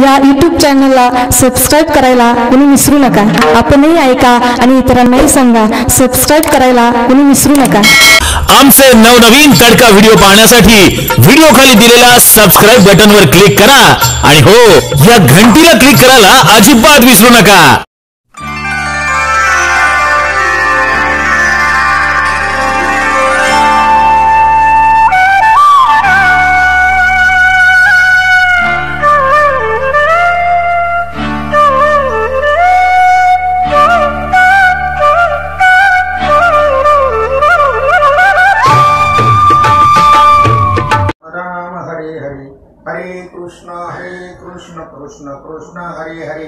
या यूट्यूब चॅनलला सबस्क्राईब करायला कोणी विसरू नका. आपणही ऐका आणि इतरांनाही सांगा. सबस्क्राईब करायला कोणी विसरू नका. आमचे नवनवीन तडका व्हिडिओ पाहण्यासाठी व्हिडिओ खाली दिलेल्या सबस्क्राईब बटनवर क्लिक करा आणि हो, या घंटीला क्लिक करायला अजिबात विसरू नका. हरे कृष्ण कृष्ण कृष्ण हरे हरे,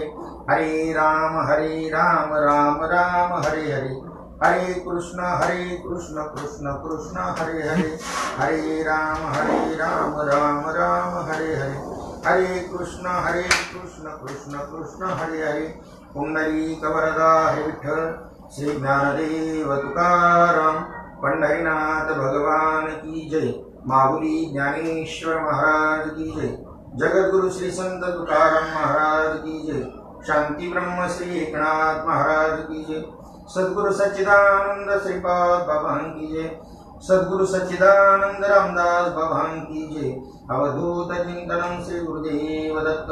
हरे राम राम राम हरे हरे. हरे कृष्ण कृष्ण कृष्ण हरे हरे, हरे राम राम राम हरे हरे. हरे कृष्ण कृष्ण कृष्ण हरे हरे. पुंडलीक वरदा हरे विठ्ठल, श्री ज्ञानदेव तुकाराम, पंढरीनाथ भगवान की जय. माऊली ज्ञानेश्वर महाराज की जय. जगद्गुरु श्री संत तुकाराम महाराज की जय. शांति ब्रह्म श्री एकनाथ महाराज की जय. सद्गुरु सच्चिदानंद श्रीपाद बाबा की जय. सद्गुरु सच्चिदानंद रामदास बाबा की जय. अवधूत चिंतन श्री गुरुदेव दत्त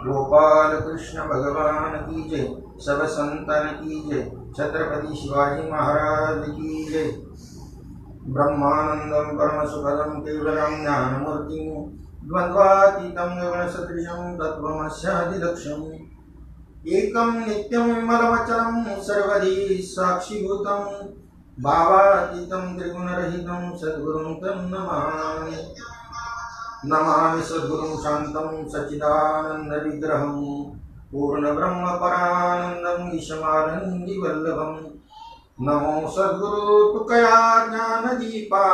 गोपाल कृष्ण भगवान की जय. सब संतन की जय. छत्रपति शिवाजी महाराज की जय. ब्रह्मानंदं परमसुखदं केवलं ज्ञानमूर्तिं, द्वन्द्वातीतं गगनसदृशं तत्त्वमस्यादिलक्ष्यम्. एकं नित्यं विमलमचलं सर्वधी साक्षिभूतं, भावातीतं त्रिगुणरहितं सद्गुरुं तं नमामि. नमामि सद्गुरुं शान्तं सच्चिदानन्दविग्रहं, पूर्णब्रह्मपरानन्दं ईशमानन्दिवल्लभम्. नमो सद्गुरु तुकया ज्ञानदीपा,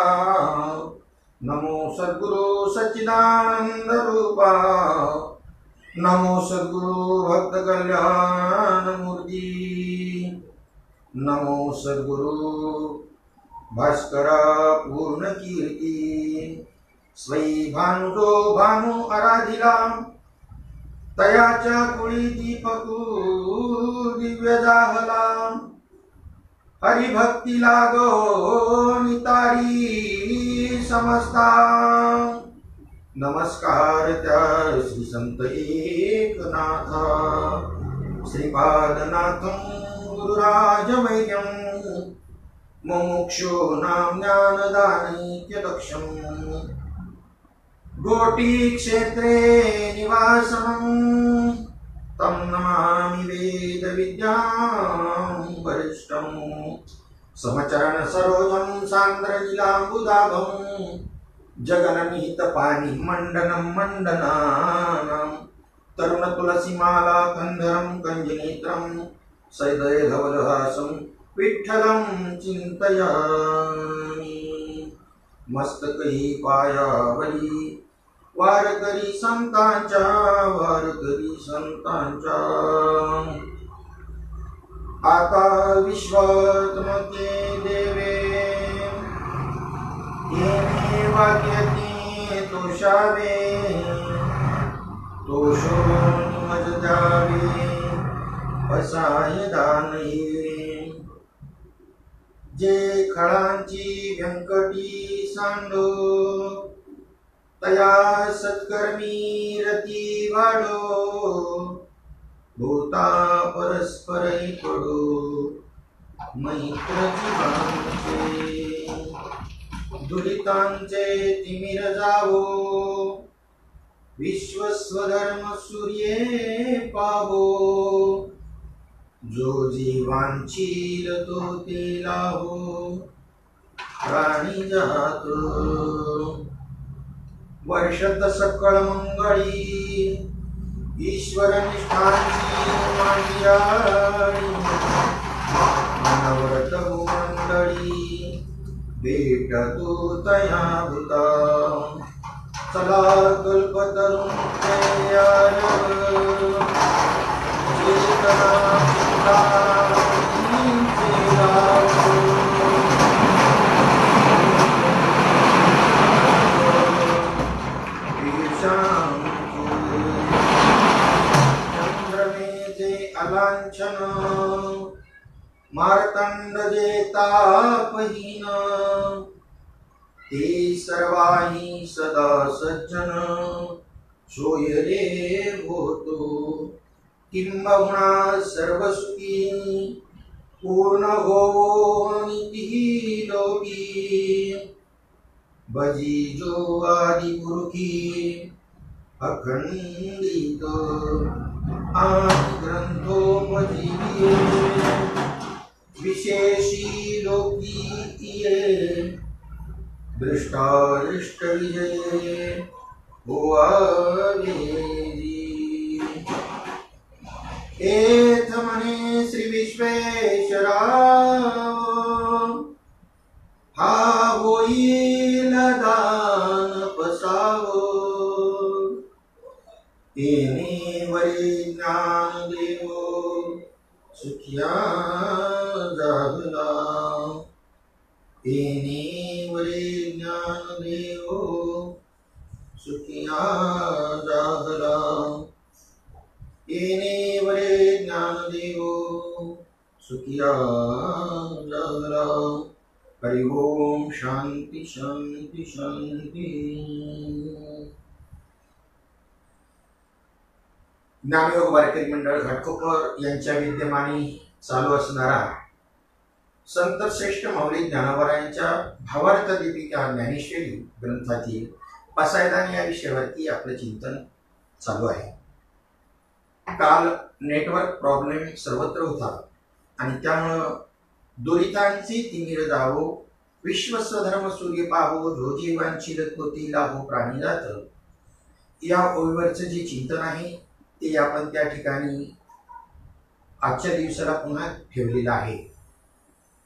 नमो सद्गुरु सच्चिदानंद रूपा, नमो सद्गुरु भक्त कल्याण मूर्ति, नमो सद्गुरु भास्करा पूर्ण कीर्ती. स्वयं भानुजो भानु आराधिला, तयाच्या कुळी दीपकू दिव्य जाहला. हरिभक्ती लागो नितारी समस्ता, नमस्कार त्या श्री संत एकनाथा. श्रीपादनाथं गुरुराजमह्यं, मुमुक्षो नाम ज्ञानदानैक्यदक्षं. गोटी क्षेत्रे निवासं, तं नमामि वेद विद्यां वरिष्ठं. समचरण सरोजं सान्द्रलीलाम्बुदाभं, जगन्निहित पाणि मण्डनं मण्डनानां. तरुण तुलसीमाला कंधरं कंजनेत्रं, सैदय धवलहासं विठ्ठलं चिन्तयामि. मस्तकही पायावरी वारकरी संतांच्या, वारकरी संतांच्या. आता विश्वात्मके देवे, येणे वाक्यते तोषावे. तोषून मज द्यावे असाय दानही. जे खळांची व्यंकटी सांडो, तया सत्कर्मी रती वाढो. भूता परस्पर पडो, मैत्र जीवांचे. दुरितांचे तिमिर जावो, विश्वस्वधर्म सूर्ये पावो. जो जीवांची तो ते लाहो, प्राणी जातो. वर्षत सकळ मंगळी, ईश्वर निष्ठांची मांडियाळी. मनव्रत मंडळी, भेट तू तया भूता. चला कल्पतरुण जयाय, चेतना लांछन मार्तंड जेता पहिन ते सर्वाही सदा सज्जन सोय रे होतो किंबहुना सर्वसुखी पूर्ण हो निती लोकी भजी जो आदि पुरुखी अखंडित आदि ग्रंथो भजी विशेषी लोकी ये दृष्टादृष्ट विजये एथ मने श्री विश्वेश्वरा हा होईल दान पसावो तेने वरी ज्ञान देवो सुखिया जागला तेने वरी ज्ञान देवो सुखिया जागला येने वरे ज्ञान देवो सुखिया जागला हरि ओम शांती शांती शांती। ज्ञानयोग वारकरी मंडळ घाटकोपर यांच्या विद्यमाने चालू असणारा संत श्रेष्ठ माऊली ज्ञानोबरायांच्या भावार्थ दीपिका ज्ञानेश्वरी ग्रंथातील पसायदान या विषयावरती आपलं चिंतन चालू आहे। काल नेटवर्क प्रॉब्लेम सर्वत्र होता आणि त्यामुळं दुरितांचे तिमिर जावो विश्वस्वधर्म सूर्य पाहो जो जीवांची लखोती लाभो प्राणी जात या ओळीवरचं जे चिंतन आहे ते आपण त्या ठिकाणी आजच्या दिवसाला पुन्हा ठेवलेलं आहे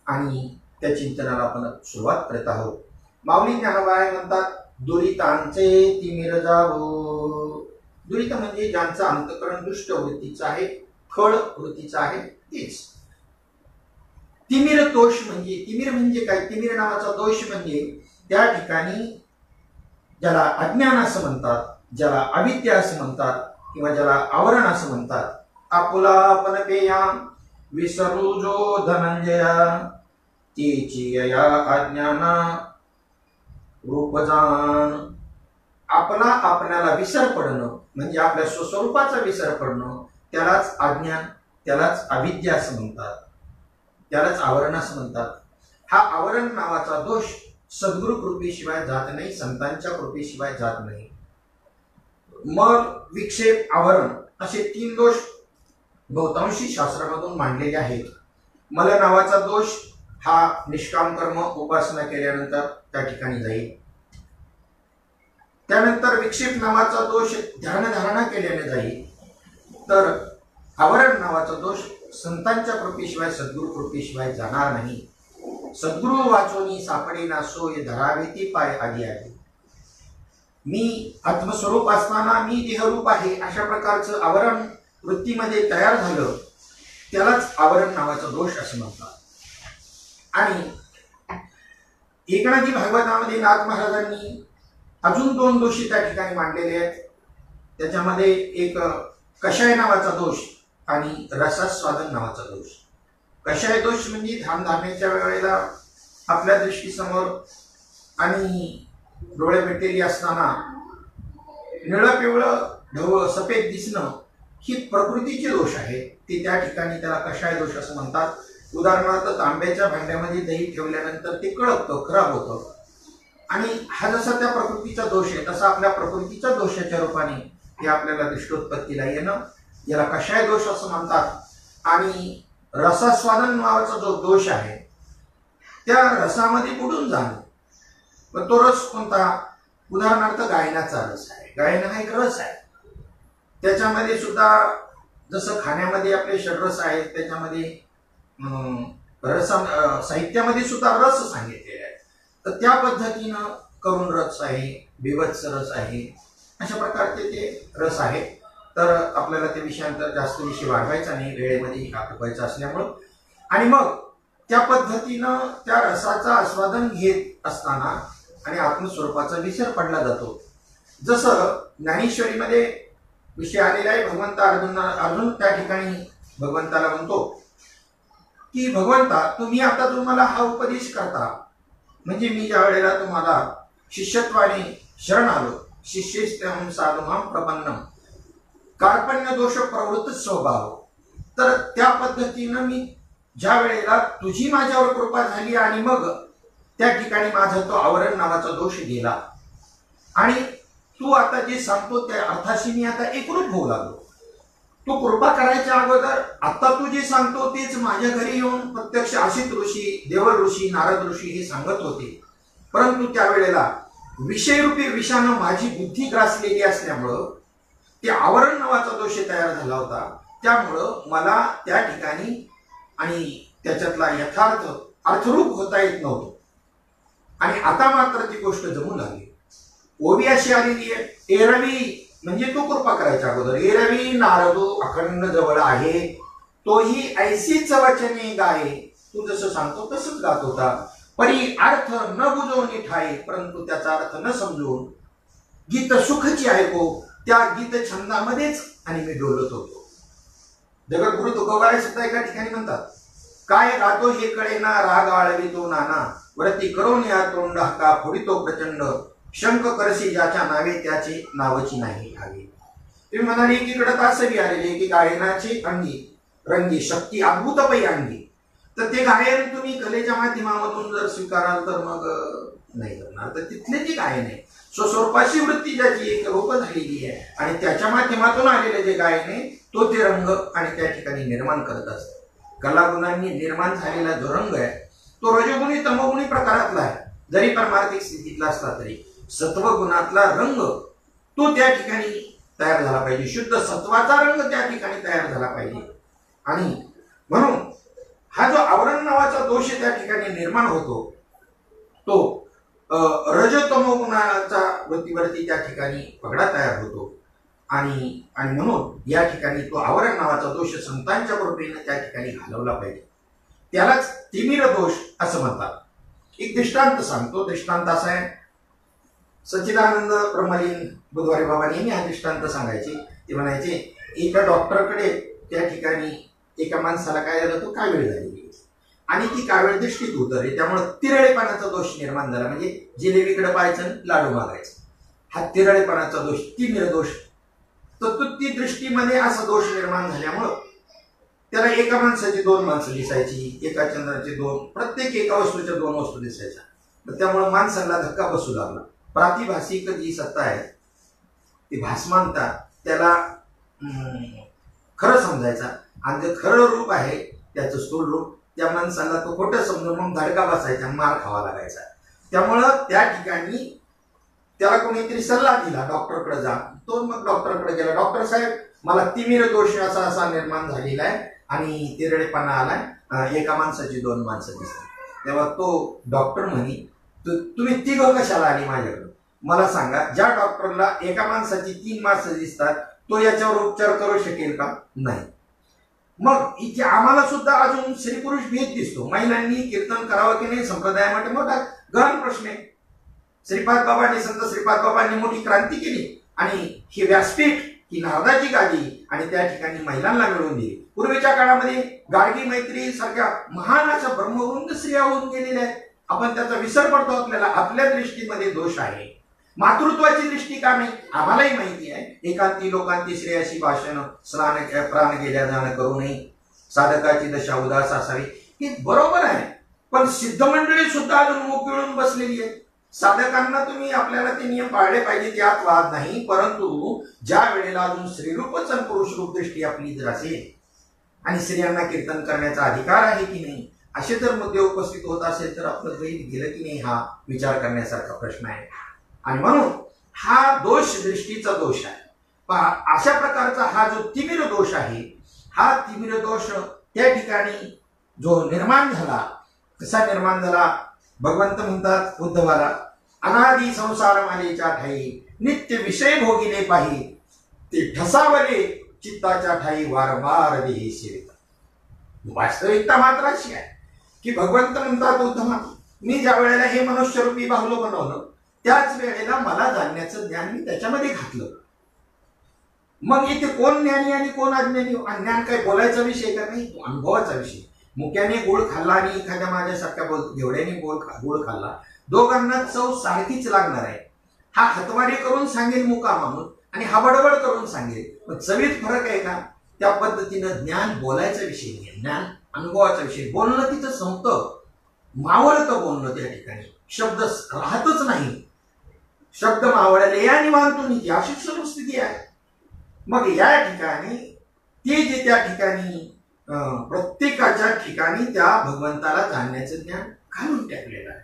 आणि त्या चिंतनाला आपण सुरुवात करत आहोत। माऊली ज्ञानोबा म्हणतात दुरितांचे तिमिर जावो। दुरित म्हणजे ज्यांचा अंतकरण दुष्ट वृत्तीचा आहे खळ वृत्तीचा आहे तेच। तिमिर दोष म्हणजे काय? तिमिर नावाचा दोष म्हणजे त्या ठिकाणी ज्याला अज्ञान असं म्हणतात, ज्याला अविद्या असं म्हणतात किंवा ज्याला आवरण असं म्हणतात। आपुला पण पेया विसरू जो धनंजया तेची या अज्ञाना रूप जाण। आपला आपल्याला विसर पडणं म्हणजे आपल्या स्वस्वरूपाचा विसर पडणं त्यालाच अज्ञान, त्यालाच अविद्या असं म्हणतात, त्यालाच आवरण असं म्हणतात। हा आवरण नावाचा दोष सद्गुरु कृपेशिवाय जात नाही, संतांच्या कृपेशिवाय जात नाही। मल विक्षेप आवरण असे 3 दोष बहुतांशी शास्त्रामधून मांडलेले आहेत। मल नावाचा दोष हा निष्काम कर्म उपासना केल्यानंतर त्या ठिकाणी जाईल। त्यानंतर विक्षेप नावाचा दोष ध्यान धारणा केल्याने जाईल। तर आवरण नावाचा दोष संतांच्या कृपेशिवाय सद्गुरु कृपेशिवाय जाणार नाही। सद्गुरु वाचोनी सापडेना सोय धरावे ती पाय आधी आधी। मी आत्मस्वरूप असताना मी देहरूप आहे अशा प्रकारचं आवरण वृत्तीमध्ये तयार झालं त्यालाच आवरण नावाचा दोष असं म्हणतात। आणि एकनाथी भागवतामध्ये नाथ महाराजांनी अजून 2 दोषी त्या ठिकाणी मांडलेले आहेत। त्याच्यामध्ये एक कषाय नावाचा दोष आणि रसास्वादन नावाचा दोष। कषाय दोष म्हणजे धामधामेच्या वेळेला आपल्या दृष्टीसमोर आणि डोळे मिटलेली असताना निळं पिवळं ढवळ सफेद दिसणं ही प्रकृतीचे दोष आहे, ते त्या ठिकाणी त्याला कषाय दोष असं म्हणतात। उदाहरणार्थ तांब्याच्या भांड्यामध्ये दही ठेवल्यानंतर ते कळपतं, खराब होतं आणि हा जसा त्या प्रकृतीचा दोष आहे तसा आपल्या प्रकृतीच्या दोषाच्या रूपाने हे आपल्याला दृष्टोत्पत्तीला येणं याला कषाय दोष असं म्हणतात। आणि रसास्वादन नावाचा जो दोष आहे त्या रसामध्ये बुडून जाणं। मग तो रस कोणता? उदाहरणार्थ गायनाचा रस आहे। गायन हा एक रस आहे, त्याच्यामध्ये सुद्धा जसं खाण्यामध्ये आपले षड्रस आहेत त्याच्यामध्ये साहित्यामध्ये सुद्धा रस सांगितलेले आहेत। तर त्या पद्धतीनं करुण रस आहे, बिभत्स रस आहे, अशा प्रकारचे ते रस आहेत। तर आपल्याला त्या विषयांतर जास्त विषय वाढवायचा नाही, वेळेमध्ये आटोपायचा असल्यामुळं। आणि मग त्या पद्धतीनं त्या रसाचा आस्वादन घेत असताना आणि आत्मस्वरूपाचा विसर पडला जातो। जसं ज्ञानेश्वरीमध्ये विषय आलेला आहे, भगवंत अर्जुन त्या ठिकाणी भगवंताला म्हणतो की भगवंता तुम्ही आता तुम्हाला हा उपदेश करता, म्हणजे मी ज्या वेळेला तुम्हाला शिष्यत्वाने शरण आलो, शिष्येस्त्याहं साधुमां प्रपन्नम कार्पण्य दोष प्रवृत्त स्वभाव, तर त्या पद्धतीनं मी ज्या वेळेला तुझी माझ्यावर कृपा झाली आणि मग त्या ठिकाणी माझा तो आवरण नावाचा दोष गेला आणि तू आता जे सांगतो त्या अर्थाशी मी आता एकरूप होऊ लागलो. तू कृपा करायच्या अगोदर आता तू जे सांगतो तेच माझ्या घरी येऊन प्रत्यक्ष आशित ऋषी, देवल ऋषी, नारद ऋषी हे सांगत होते, परंतु त्यावेळेला विषयरूपी विषानं माझी बुद्धी ग्रासलेली असल्यामुळं ते आवरण नावाचा दोष तयार झाला होता. त्यामुळं मला त्या ठिकाणी आणि त्याच्यातला यथार्थ अर्थरूप होता येत नव्हतं. आणि आता मात्र ती गोष्ट जमू लागली. ओवी अशी आलेली आहे, एरवी म्हणजे तू कृपा करायच्या अगोदर, एरवी नारदो अखंड जवळ आहे, तोही ऐसीच वचने गाये, तू जसं सांगतो तसंच गात होता. परी अर्थ न बुजवणे ठाई, परंतु त्याचा अर्थ न समजून गीत सुखची ऐको, त्या गीत छंदामध्येच आणि मी डोलत होतो. जगद्गुरु तुकोबाराय सुद्धा एका ठिकाणी म्हणतात, काय गातो हे कळेना, राग आळवितो नाना, व्रती करून या तोंड हका फोडितो प्रचंड, शंख करसी ज्याच्या नावे त्याचे नावची नाही ठावी. तुम्ही म्हणाले एकीकडे तासवी आलेली की गायनाची अंगी रंगी शक्ती अद्भुतपै अंगी, तर ते गायन तुम्ही कलेच्या माध्यमामधून जर स्वीकाराल तर मग नाही करणार. तर तिथले जे गायन आहे स्वस्वरूपाची वृत्ती ज्याची एक रूप झालेली आहे आणि त्याच्या माध्यमातून आलेले जे गायन आहे तो ते रंग आणि त्या ठिकाणी निर्माण करत असतात. कलागुणांनी निर्माण झालेला जो रंग आहे तो रजोगुणी तमोगुणी प्रकारातला आहे, जरी परमार्थिक स्थितीतला असला तरी सत्वगुणातला रंग तो त्या ठिकाणी तयार झाला पाहिजे, शुद्ध सत्वाचा रंग त्या ठिकाणी तयार झाला पाहिजे. आणि म्हणून हा जो आवरण नावाचा दोष त्या ठिकाणी निर्माण होतो तो रजतमोगुणाचा वृत्तीवरती त्या ठिकाणी पगडा तयार होतो आणि म्हणून या ठिकाणी तो आवरण नावाचा दोष संतांच्या कृपेने त्या ठिकाणी घालवला पाहिजे. त्यालाच तिमिर दोष असं म्हणतात. एक दृष्टांत सांगतो. दृष्टांत असा आहे, सच्चिदानंद ब्रह्मलीन बुधवारी बाबांनी नेहमी हा दृष्टांत सांगायचे. ते म्हणायचे एका डॉक्टरकडे त्या ठिकाणी एका माणसाला काय झालं, तो कावीळ झालेली आणि ती कावीळ दृष्टीत उतरली, त्यामुळे तिरळेपणाचा दोष निर्माण झाला. म्हणजे जिलेबीकडे पाहायचं लाडू मागायचं, हा तिरळेपणाचा दोष, तिमिर दोष. तर तो ती दृष्टीमध्ये असा दोष निर्माण झाल्यामुळं त्याला एका माणसाची दोन माणसं दिसायची, एका चंद्राची दोन, प्रत्येक एका वस्तूच्या दोन वस्तू दिसायच्या. त्यामुळे माणसाला धक्का बसू लागला. प्रातिभासिक जी सत्ता आहे ती भासमानता त्याला खरं समजायचा आणि जे खरं रूप आहे त्याचं स्थूल रूप त्या माणसाला तो खोटं समजून मग धडका बसायचा, मार खावा लागायचा. त्यामुळं त्या ठिकाणी त्याला कोणीतरी सल्ला दिला, डॉक्टरकडे जा. तो मग डॉक्टरकडे गेला. डॉक्टर साहेब मला तिमिर दोष असा निर्माण झालेला आहे आणि तिरळेपणा आलाय, एका माणसाची दोन माणसं दिसतात. तेव्हा तो डॉक्टर म्हणे तुम्ही तिघं कशाला आली माझ्याकडे, मला सांगा. ज्या डॉक्टरला एका माणसाची तीन माणसं दिसतात तो याच्यावर उपचार करू शकेल का? नाही. मग इथे आम्हाला सुद्धा अजून स्त्री पुरुष भेद दिसतो. महिलांनी कीर्तन करावं की नाही संप्रदायामध्ये मोठा गहन प्रश्न आहे. श्रीपाद बाबांनी, संत श्रीपाद बाबांनी मोठी क्रांती केली आणि ही व्यासपीठ ही नारदाची गादी आणि त्या ठिकाणी महिलांना मिळवून दिली. पूर्वीच्या काळामध्ये गाडगी मैत्री सारख्या महान अशा ब्रह्मवृंद स्त्रिया होऊन गेलेल्या आहेत. आपण त्याचा विसर पडतो. आपल्या दृष्टीमध्ये दोष आहे. मातृत्वाची दृष्टी का नाही आम्हालाही माहिती आहे. एकांती लोकांती श्रेयसी भाषण स्नान प्राण गेल्या जाणं करू नये, साधकाची दशा उदास असावी, हे बरोबर आहे. पण सिद्ध मंडळी सुद्धा अजून मुख पिळून बसलेली आहे. साधकांना तुम्ही आपल्याला ते नियम पाळले पाहिजे यात वाद नाही, परंतु ज्या वेळेला अजून स्त्रीरूपच आणि पुरुषरूप दृष्टी आपली जर असेल आणि स्त्रियांना कीर्तन करण्याचा अधिकार आहे की नाही असे जर मुद्दे उपस्थित होत असेल तर आपलं गैर गेलं की नाही हा विचार करण्यासारखा प्रश्न आहे. आणि म्हणून हा दोष दृष्टीचा दोष आहे. अशा प्रकारचा हा जो तिमिर दोष आहे, हा तिमिर दोष त्या ठिकाणी जो निर्माण झाला, कसा निर्माण झाला? भगवंत म्हणतात उद्धवाला, अनादि संसार मालेच्या ठाई नित्य विषय भोगिले पाही, ते ठसावले चित्ताच्या ठाई वारंवार देही सेविता. वास्तविकता मात्र अशी आहे की भगवंत म्हणतात उद्धवा, मी ज्या वेळेला हे मनुष्यरूपी बाहुलं बनवलं त्याच वेळेला मला जाणण्याचं ज्ञान मी त्याच्यामध्ये घातलं. मग इथे कोण ज्ञानी आणि कोण अज्ञानी? ज्ञान काय बोलायचा विषय का नाही, अनुभवाचा विषय. मुक्याने गोळ खाल्ला आणि एखाद्या माझ्यासारख्या घेवड्याने गोळ खाल्ला, दोघांना चव सारखीच लागणार आहे. हा हतवारी करून सांगेल मुका माणूस आणि हा बडबड करून सांगेल, पण चवीत फरक आहे का? त्या पद्धतीनं ज्ञान बोलायचा विषय नाही, ज्ञान अनुभवाचा विषय. बोलणं तिथं संपतं, मावळतं बोलणं त्या ठिकाणी, शब्द राहतच नाही. शब्द मावळले आणि वाहतो नीती, अशी स्थिती आहे. मग या ठिकाणी ते जे त्या ठिकाणी प्रत्येकाच्या ठिकाणी त्या भगवंताला जाणण्याचं ज्ञान घालून टाकलेलं आहे.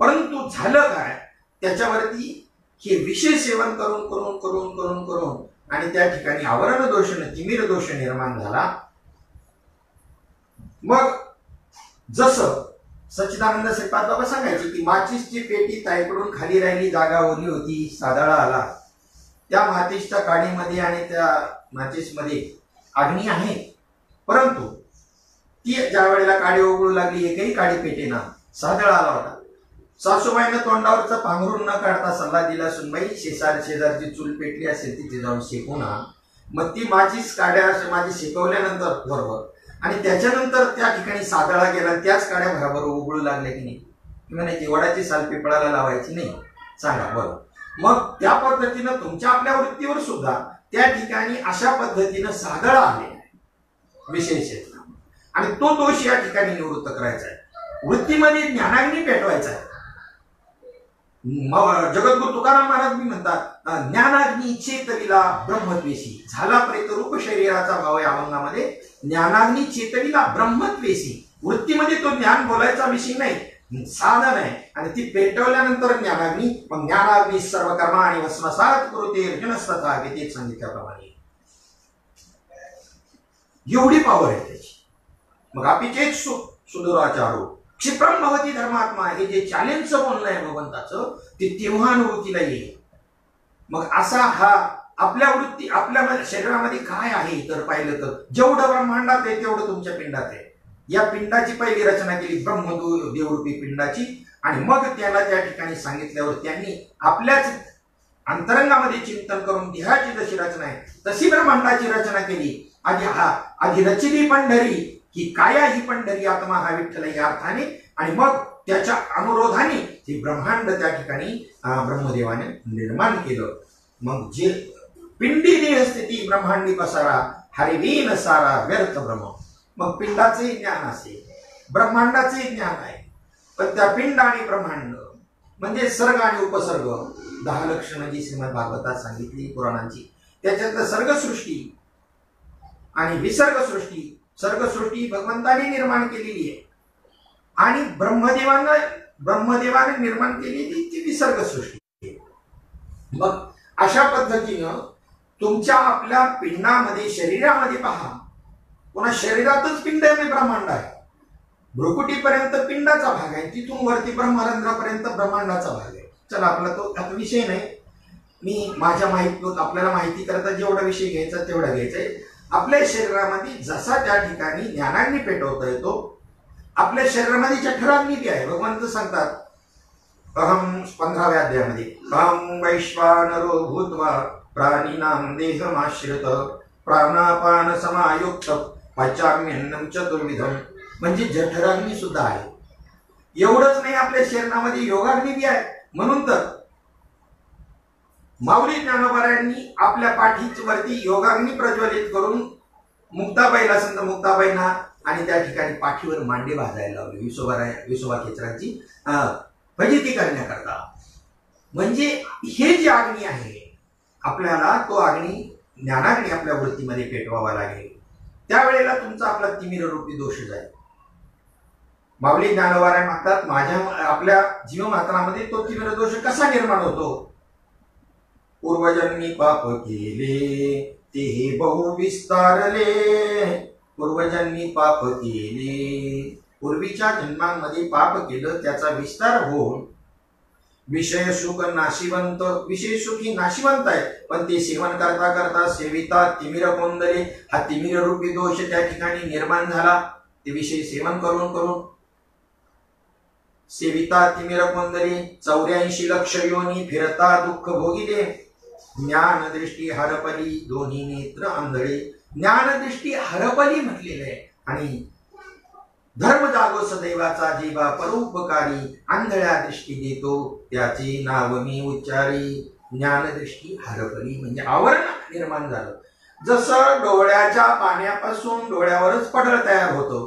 परंतु झालं काय, त्याच्यावरती हे विषय सेवन करून करून करून करून करून आणि त्या ठिकाणी आवरण दोष, तिमिर दोष निर्माण झाला. मग जसं सच्चिदानंद श्रीपाद बाबा सांगायचे की माचीसची पेटी ताईकडून खाली राहिली, जागा ओली होती, सादळा आला. त्या माचीसच्या काडीमध्ये आणि त्या माचीसमध्ये अग्नी आहे, परंतु ती ज्या वेळेला काडी ओघळू लागली, एकही काडी पेटेना, सादळा आला होता. सासूबाईनं तोंडावरचा पांघरून न काढता सल्ला दिला, सुनबाई शेजारची चूल पेटली असेल तिथे जाऊन शेकू ना. मग ती माचीस माझी शेकवल्यानंतर बरोबर आणि त्याच्यानंतर त्या ठिकाणी सादळा गेला, त्याच काड्या बरोबर उघडू लागल्या की नाही. म्हणायची वडाची साल पिपळाला लावायची नाही, सांगा बरं. मग त्या पद्धतीनं तुमच्या आपल्या वृत्तीवर सुद्धा त्या ठिकाणी अशा पद्धतीनं सादळा आले विषय क्षेत्र, आणि तो दोष या ठिकाणी निवृत्त करायचा आहे. वृत्तीमध्ये ज्ञानाग्नी पेटवायचा आहे. जगद्गुरु तुकाराम महाराज मी म्हणतात, ज्ञानाग्नी चेतविला ब्रह्मत्वेशी. झाला प्रेत रूप शरीराचा भाव या अभंगामध्ये. ज्ञानाग्नी चेतविला ब्रह्मत्वेशी. वृत्तीमध्ये तो ज्ञान बोलायचा विषय नाही, साधन आहे, आणि ती पेटवल्यानंतर ज्ञानाग्नी. मग ज्ञानाग्नी सर्व कर्मा आणि भस्मसात कृते अर्जुनस्तथा गीतेत सांगितल्याप्रमाणे एवढी पॉवर आहे त्याची. मग अपिचेत सुदुराचारो क्षिप्रम भवती धर्मात्मा, हे जे चॅलेंजचं बोलणं आहे भगवंताचं, ते तेव्हा अनुभूतीला येईल. मग असा हा आपल्या वृत्ती, आपल्या शरीरामध्ये काय आहे तर पाहिलं तर जेवढं ब्रह्मांडात आहे तेवढं तुमच्या पिंडात आहे. या पिंडाची पहिली रचना केली ब्रह्मदेवरूपी पिंडाची, आणि मग त्याला त्या ठिकाणी सांगितल्यावर त्यांनी आपल्याच अंतरंगामध्ये चिंतन करून देहाची जशी रचना आहे तशी ब्रह्मांडाची रचना केली. आधी रचिली पंढरी की काया ही पंढरी आत्मा हा विठ्ठल या अर्थाने, आणि मग त्याच्या अनुरोधाने हे ब्रह्मांड त्या ठिकाणी ब्रह्मदेवाने निर्माण केलं. मग जे पिंडी देह स्थिती ब्रह्मांडी पसारा, हरिवीन सारा व्यर्थ ब्रह्म. मग पिंडाचे ज्ञान असेल, ब्रह्मांडाचे ज्ञान आहे, पण त्या पिंड आणि ब्रह्मांड म्हणजे सर्ग आणि उपसर्ग 10 लक्षणं जी श्रीमद भागवतात सांगितली पुराणांची, त्याच्यात सर्गसृष्टी आणि विसर्गसृष्टी. सर्गसृष्टी भगवंताने निर्माण केलेली आहे आणि ब्रह्मदेवाने निर्माण केलेली ती विसर्गसृष्टी आहे. मग अशा पद्धतीनं तुमच्या आपल्या पिंडामध्ये, शरीरामध्ये पहा, पुन्हा शरीरातच पिंड आहे, ब्रह्मांड आहे. भ्रुकुटीपर्यंत पिंडाचा भाग आहे, तिथून वरती ब्रह्मरंध्रापर्यंत ब्रह्मांडाचा भाग आहे. चला, आपला तो आता विषय नाही. मी माझ्या आपल्याला माहिती करता जेवढा विषय घ्यायचा तेवढा घ्यायचा आहे. आपल्या शरीरामध्ये जसा त्या ठिकाणी ज्ञानाग्नी पेटवता येतो, आपल्या शरीरामध्ये जठराग्नी बी आहे. भगवंत सांगतात अहम 15व्या अध्यायामध्ये, अहम वैश्वानरो भूत्वा प्राणिनां देहमाश्रित प्राणापान समायुक्त पचाम्यन्नं चतुर्विधम. म्हणजे जठराग्नी सुद्धा आहे. एवढंच नाही, आपल्या शरीरामध्ये योगाग्नी बी आहे. म्हणून तर माऊली ज्ञानोबारायांनी आपल्या पाठीच वरती योगाग्नी प्रज्वलित करून मुक्ताबाईला, संत मुक्ताबाईंना, आणि त्या ठिकाणी पाठीवर मांडे भाजायला लावले विसोबा खेचरांची फजिती करण्याकरता. म्हणजे हे जे अग्नी आहे, आपल्याला तो अग्नी, ज्ञानाग्नी आपल्या वृत्तीमध्ये पेटवावा लागेल. त्यावेळेला तुमचा आपला तिमिर रूपी दोष जाईल. माऊली ज्ञानोबाराय मागतात, आपल्या जीवमात्रामध्ये तो तिमिर दोष कसा निर्माण होतो? पूर्वजन्मी पाप केले ते बहु विस्तारले, पूर्वजन्मी पाप केले, पूर्वीच्या जन्मांमध्ये पाप केलं त्याचा विस्तार होऊन विषय सुख नाशिवंत, विषय सुखी नाशिवंत आहे, पण ते सेवन करता करता सेविता तिमिर कोंदले, हा तिमिर रूपी दोष त्या ठिकाणी निर्माण झाला. ते विषय सेवन करून करून सेविता तिमिर कोंदले, 84 लक्ष योनी फिरता दुःख भोगिले. ज्ञानदृष्टी हरपली दोन्ही नेत्र आंधळे. ज्ञानदृष्टी हरपली म्हटलेलं आहे. आणि धर्म जागो सदैवाचा जीवा परोपकारी, आंधळ्या दृष्टी देतो त्याचे नाव मी उच्चारी. ज्ञानदृष्टी हरपली म्हणजे आवरण निर्माण झालं. जसं डोळ्याच्या पाण्यापासून डोळ्यावरच पडळ तयार होतो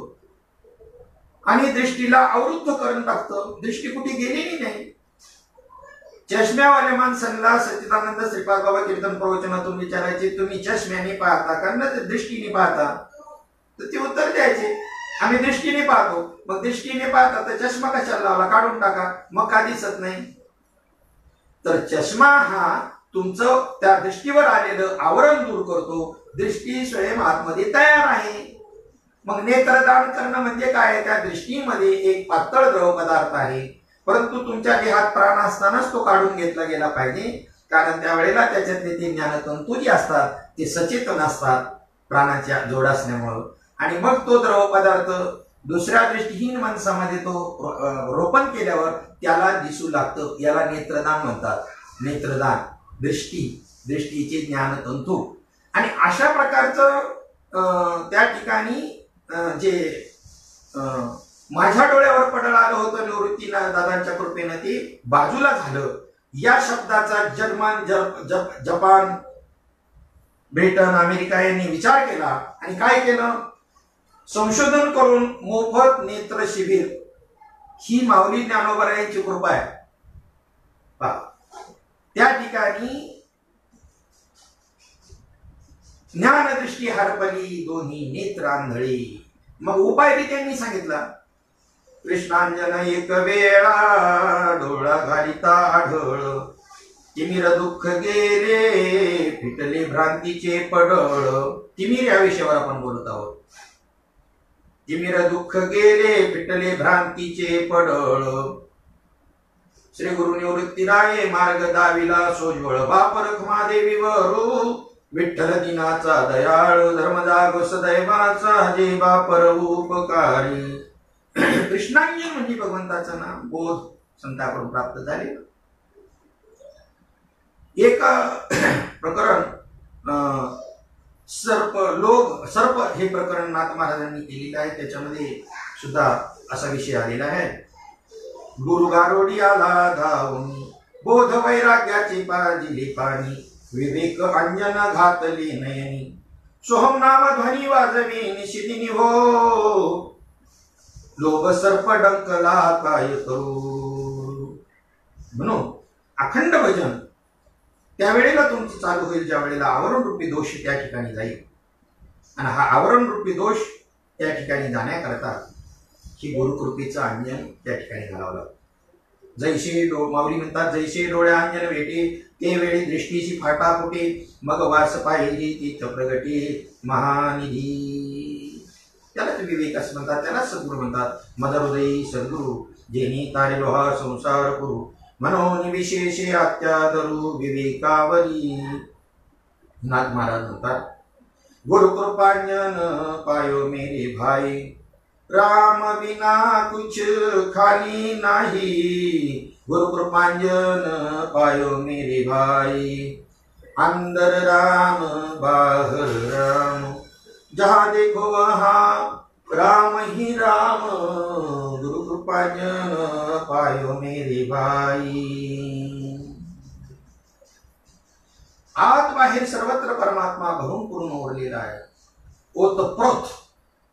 आणि दृष्टीला अवरुद्ध करून टाकतं, दृष्टी कुठे गेलेली नाही. चष्म्यावाल्या माणसांना सच्चिदानंद श्रीपाद बाबा कीर्तन प्रवचनातून विचारायचे, तुम्ही चष्म्याने पाहता का न दृष्टीने पाहता? तर ते उत्तर द्यायचे, आम्ही दृष्टीने पाहतो. मग दृष्टीने पाहता तर चष्मा कशाला लावला? काढून टाका, मग का दिसत नाही? तर चष्मा हा तुमचं त्या दृष्टीवर आलेलं आवरण दूर करतो. दृष्टी स्वयं आतमध्ये तयार आहे. मग नेत्रदान करणं म्हणजे काय? त्या दृष्टीमध्ये एक पातळ द्रव पदार्थ आहे, परंतु तुमच्या देहात प्राण असतानाच तो काढून घेतला गेला पाहिजे. कारण त्यावेळेला त्याच्यातले ते ज्ञानतंतू जे असतात ते सचेतन असतात प्राणाच्या जोड असल्यामुळं. आणि मग तो द्रव पदार्थ दुसऱ्या दृष्टीहीन माणसामध्ये तो रोपण केल्यावर त्याला दिसू लागतं. याला नेत्रदान म्हणतात. नेत्रदान दृष्टीचे ज्ञानतंतू. आणि अशा प्रकारचं त्या ठिकाणी जे माझ्या डोळ्यावर पडळ आलं होतं निवृत्ती दादांच्या कृपेनं ते बाजूला झालं. या शब्दाचा जर्मन, जपान, ब्रिटन, अमेरिका यांनी विचार केला आणि काय केलं? संशोधन करून मोफत नेत्र शिबिर. ही माऊली ज्ञानोबा यांची कृपा आहे. त्या ठिकाणी ज्ञानदृष्टी हरपली दोन्ही नेत्र आंधळे. मग उपाय बी त्यांनी सांगितला. कृष्णांजन एक वेळा डोळा घालिता आढळ, तिमिर दुःख गेले फिटले भ्रांतीचे पडळ. तिमिर या विषयावर आपण बोलत आहोत. तिमिर दुःख गेले फिटले भ्रांतीचे पडळ. श्री गुरु निवृत्ती राये मार्ग दाविला सोज्वळ. बाप रखमादेवी वरू विठ्ठल दिनाचा दयाळ. धर्मजाग सदैवाचा जे बापर उपकारी. कृष्णांजन म्हणजे भगवंताचं नाम. बोध संतांकडून प्राप्त झाले. एक प्रकरण सर्प हे प्रकरण नाथ महाराजांनी केलेलं आहे. त्याच्यामध्ये सुद्धा असा विषय आलेला आहे. गुरु गारोडी आला धावून, बोध वैराग्याचे पाजिले पाणी. विवेक अंजन घातले नयनी, सोहम नाम ध्वनी वाजवी निशिदिनी हो. लोभ सर्प डंकला काय करू. म्हणून अखंड भजन त्यावेळेला तुमचं चालू होईल ज्या वेळेला आवरण रूपी दोष त्या ठिकाणी जाईल. आणि हा आवरण रूपी दोष त्या ठिकाणी जाण्याकरता ही गुरुकृपेचं अंजन त्या ठिकाणी घालावं लागतं. जैसे माऊली म्हणतात, जैसे डोळ्या अंजन भेटे ते वेळी दृष्टीची फाटा फुटे. मग वास पाहिली तीच प्रगटी महानिधी. त्यालाच विवेक असं म्हणतात, त्यालाच सद्गुरू म्हणतात. मदहृदयी सद्गुरू जेनी तारे लोहा संसार करू. मनोनि विशेषे अत्यादरू विवेकावरी. नाथ महाराज म्हणतात, गुरु कृपांजन पायो मेरे भाई. राम बिना कुछ खाली नाही. गुरु कृपांजन पायो मेरे भाई. अंदर राम बाहर राम, जहाँ देखो वहाँ राम ही राम. गुरु कृपांजन पायो मेरे भाई. आत बाहेर सर्वत्र परमात्मा भरून पूर्ण उरलेला आहे. ओतप्रोत.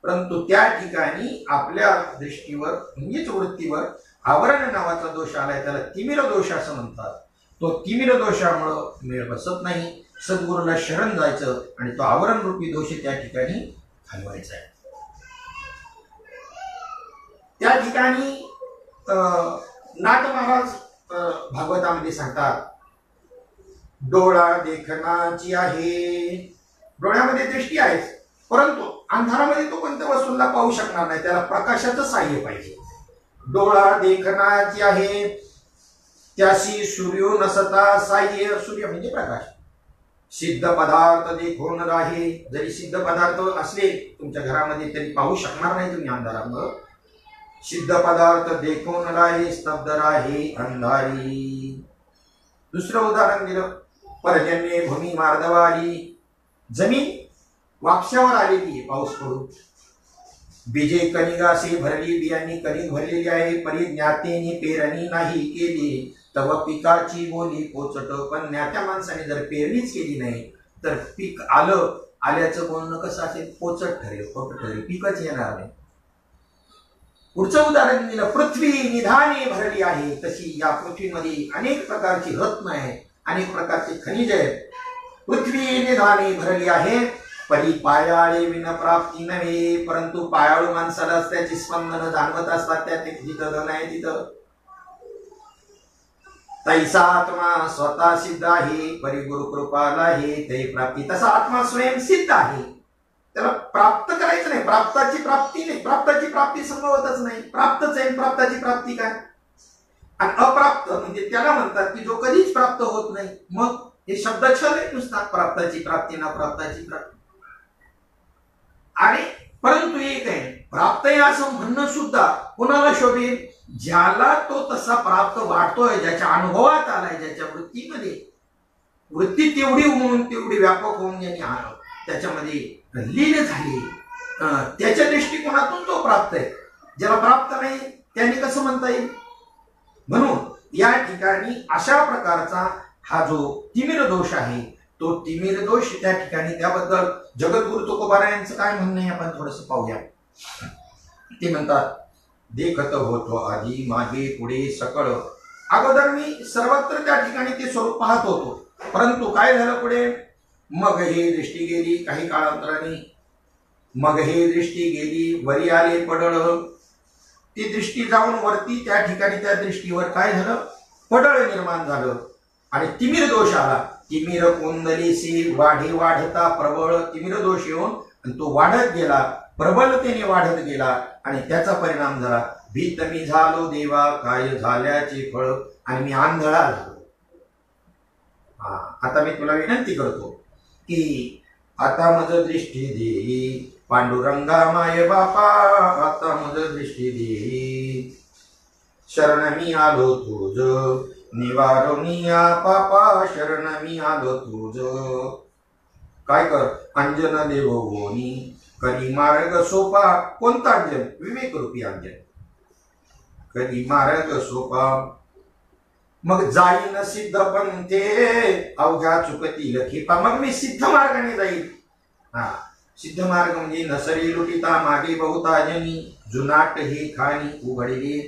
परंतु त्या ठिकाणी आपल्या दृष्टीवर म्हणजेच वृत्तीवर आवरण नावाचा दोष आलाय. त्याला तिमिर दोष असं म्हणतात. तो तिमिर दोषामुळं मेळ बसत नाही. सद्गुरूला शरण जायचं आणि तो आवरण रूपी दोष त्या ठिकाणी घालवायचा आहे. त्या ठिकाणी नाथ महाराज भागवतामध्ये सांगतात, डोळा देखनाची आहे. डोळ्यामध्ये दृष्टी आहे, परंतु अंधारामध्ये तो कोणत्या वस्तूला पाहू शकणार नाही. त्याला प्रकाशाचं साह्य पाहिजे. डोळा देखनाची आहे, त्याशी सूर्यो नसता साह्य. सूर्य म्हणजे प्रकाश. सिद्ध पदार्थ देखून राहे. जरी सिद्ध पदार्थ असले तुमच्या घरामध्ये तरी पाहू शकणार नाही तुम्ही अंधारामुळे. सिद्ध पदार्थ देखून राहे स्तब्ध राहे अंधारी. दुसरं उदाहरण दिलं, पर्जन्ये भूमी मार्दवाली, जमीन वापशावर आलेली आहे पाऊस पडून. बीजे कणिगासे भरली, बियांनी कणिक भरलेली आहे. परी ज्ञातेनी पेरणी नाही केली, तव पिकाची बोली पोचट. पण ज्ञात्या माणसाने जर पेरणीच केली नाही तर पीक आल्याचं बोलणं कसं असेल? पोचट ठरेल, खोट ठरेल, पिकच येणार नाही. पुढचं उदाहरण दिलं, पृथ्वी निधाने भरली आहे. तशी या पृथ्वीमध्ये अनेक प्रकारची रत्न आहे, अनेक प्रकारचे खनिज आहेत. पृथ्वी निधाने भरली आहे. परी पायाळे विन प्राप्ती नव्हे, परंतु पायाळू माणसालाच त्याची स्पंदनं जाणवत असतात. त्या जिथं धन आहे तिथं. तैसा आत्मा स्वतः सिद्ध आहे, परी गुरु कृपाला हे ते प्राप्ती. तसा आत्मा स्वयं सिद्ध आहे, त्याला प्राप्त करायचं नाही. प्राप्ताची प्राप्ती नाही, प्राप्ताची प्राप्ती संभवतच नाही. प्राप्तच आहे, प्राप्ताची प्राप्ती काय? आणि अप्राप्त म्हणजे त्याला म्हणतात की जो कधीच प्राप्त होत नाही. मग हे शब्द छल आहे नुसता, प्राप्ताची प्राप्ती ना प्राप्ताची प्राप्ती. आणि परंतु एक आहे, प्राप्त आहे असं म्हणणं सुद्धा कोणाला शोभेल? ज्याला तो तसा प्राप्त वाटतोय, ज्याच्या अनुभवात आलाय, ज्याच्या वृत्तीमध्ये वृत्ती तेवढी होऊन तेवढी व्यापक होऊन ज्यांनी त्याच्यामध्ये लीन झाली, त्याच्या दृष्टिकोनातून तो प्राप्त आहे. ज्याला प्राप्त नाही त्यांनी कसं म्हणता येईल? म्हणून या ठिकाणी अशा प्रकारचा हा जो तिमिर दोष आहे, तो तिमिर दोष त्या ठिकाणी, त्याबद्दल जगद्गुरु तुकोबारायांचं काय म्हणणं आहे आपण थोडंसं पाहूया. ते म्हणतात, देखत होतो आधी मागे पुढे सकळ. अगोदर मी सर्वत्र त्या ठिकाणी ते स्वरूप पाहत होतो, परंतु काय झालं पुढे? मग हे दृष्टी गेली, काही काळांतराने मग हे दृष्टी गेली, वरी आले पडळ. ती दृष्टी जाऊन वरती त्या ठिकाणी त्या दृष्टीवर काय झालं? पडळ निर्माण झालं आणि तिमिर दोष आला. तिमिर कोंदलीसी वाढे वाढता प्रबळ. तिमिर दोष येऊन आणि तो वाढत गेला, प्रबलतेने वाढत गेला आणि त्याचा परिणाम झाला भीत मी झालो देवा काय झाल्याचे फळ. आणि मी आंधळा झालो. आता मी तुला विनंती करतो की आता मज दृष्टी देई पांडुरंगा माय बापा, आता मज दृष्टी देई. शरण मी आलो तुझ निवारणिया पापा, शरण मी आलो तुझ. काय कर? अंजन देव गोनी कधी मार्ग सोपा. कोणता अंजन? विवेक रूपी अंजन. कधी मार्ग सोपा. मग जाईन सिद्ध पंथे अवघ्या चुकतील खेपा. मग मी सिद्ध मार्गाने जाईल. सिद्ध मार्ग म्हणजे नसरी लुटिता मागे बहुता जनी, जुनाट हे खाणी उघडले.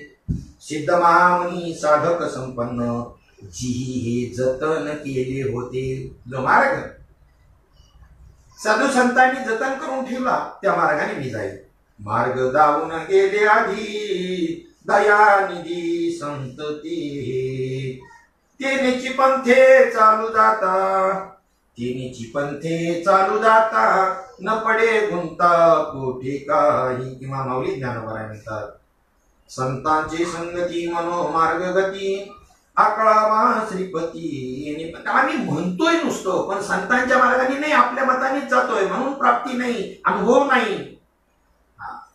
सिद्ध महामुनी साधक संपन्न, जी हे जतन केले होते. जो मार्ग साधू संतांनी जतन करून ठेवला त्या मार्गाने मी जाईल. मार्ग जाऊन गेले आधी दयानिधी संतती, तेनेची पंथे चालू जाता, तेनेची पंथे चालू जाता. न पडे गुंता कोठे काही. किंवा माऊली ज्ञानोबा म्हणतात, संतांची संगती मनोमार्ग गती आकळावा श्रीपती. आम्ही म्हणतोय नुसतं, पण संतांच्या मार्गाने नाही, आपल्या मतानेच जातोय. म्हणून प्राप्ती नाही, अनुभव नाही.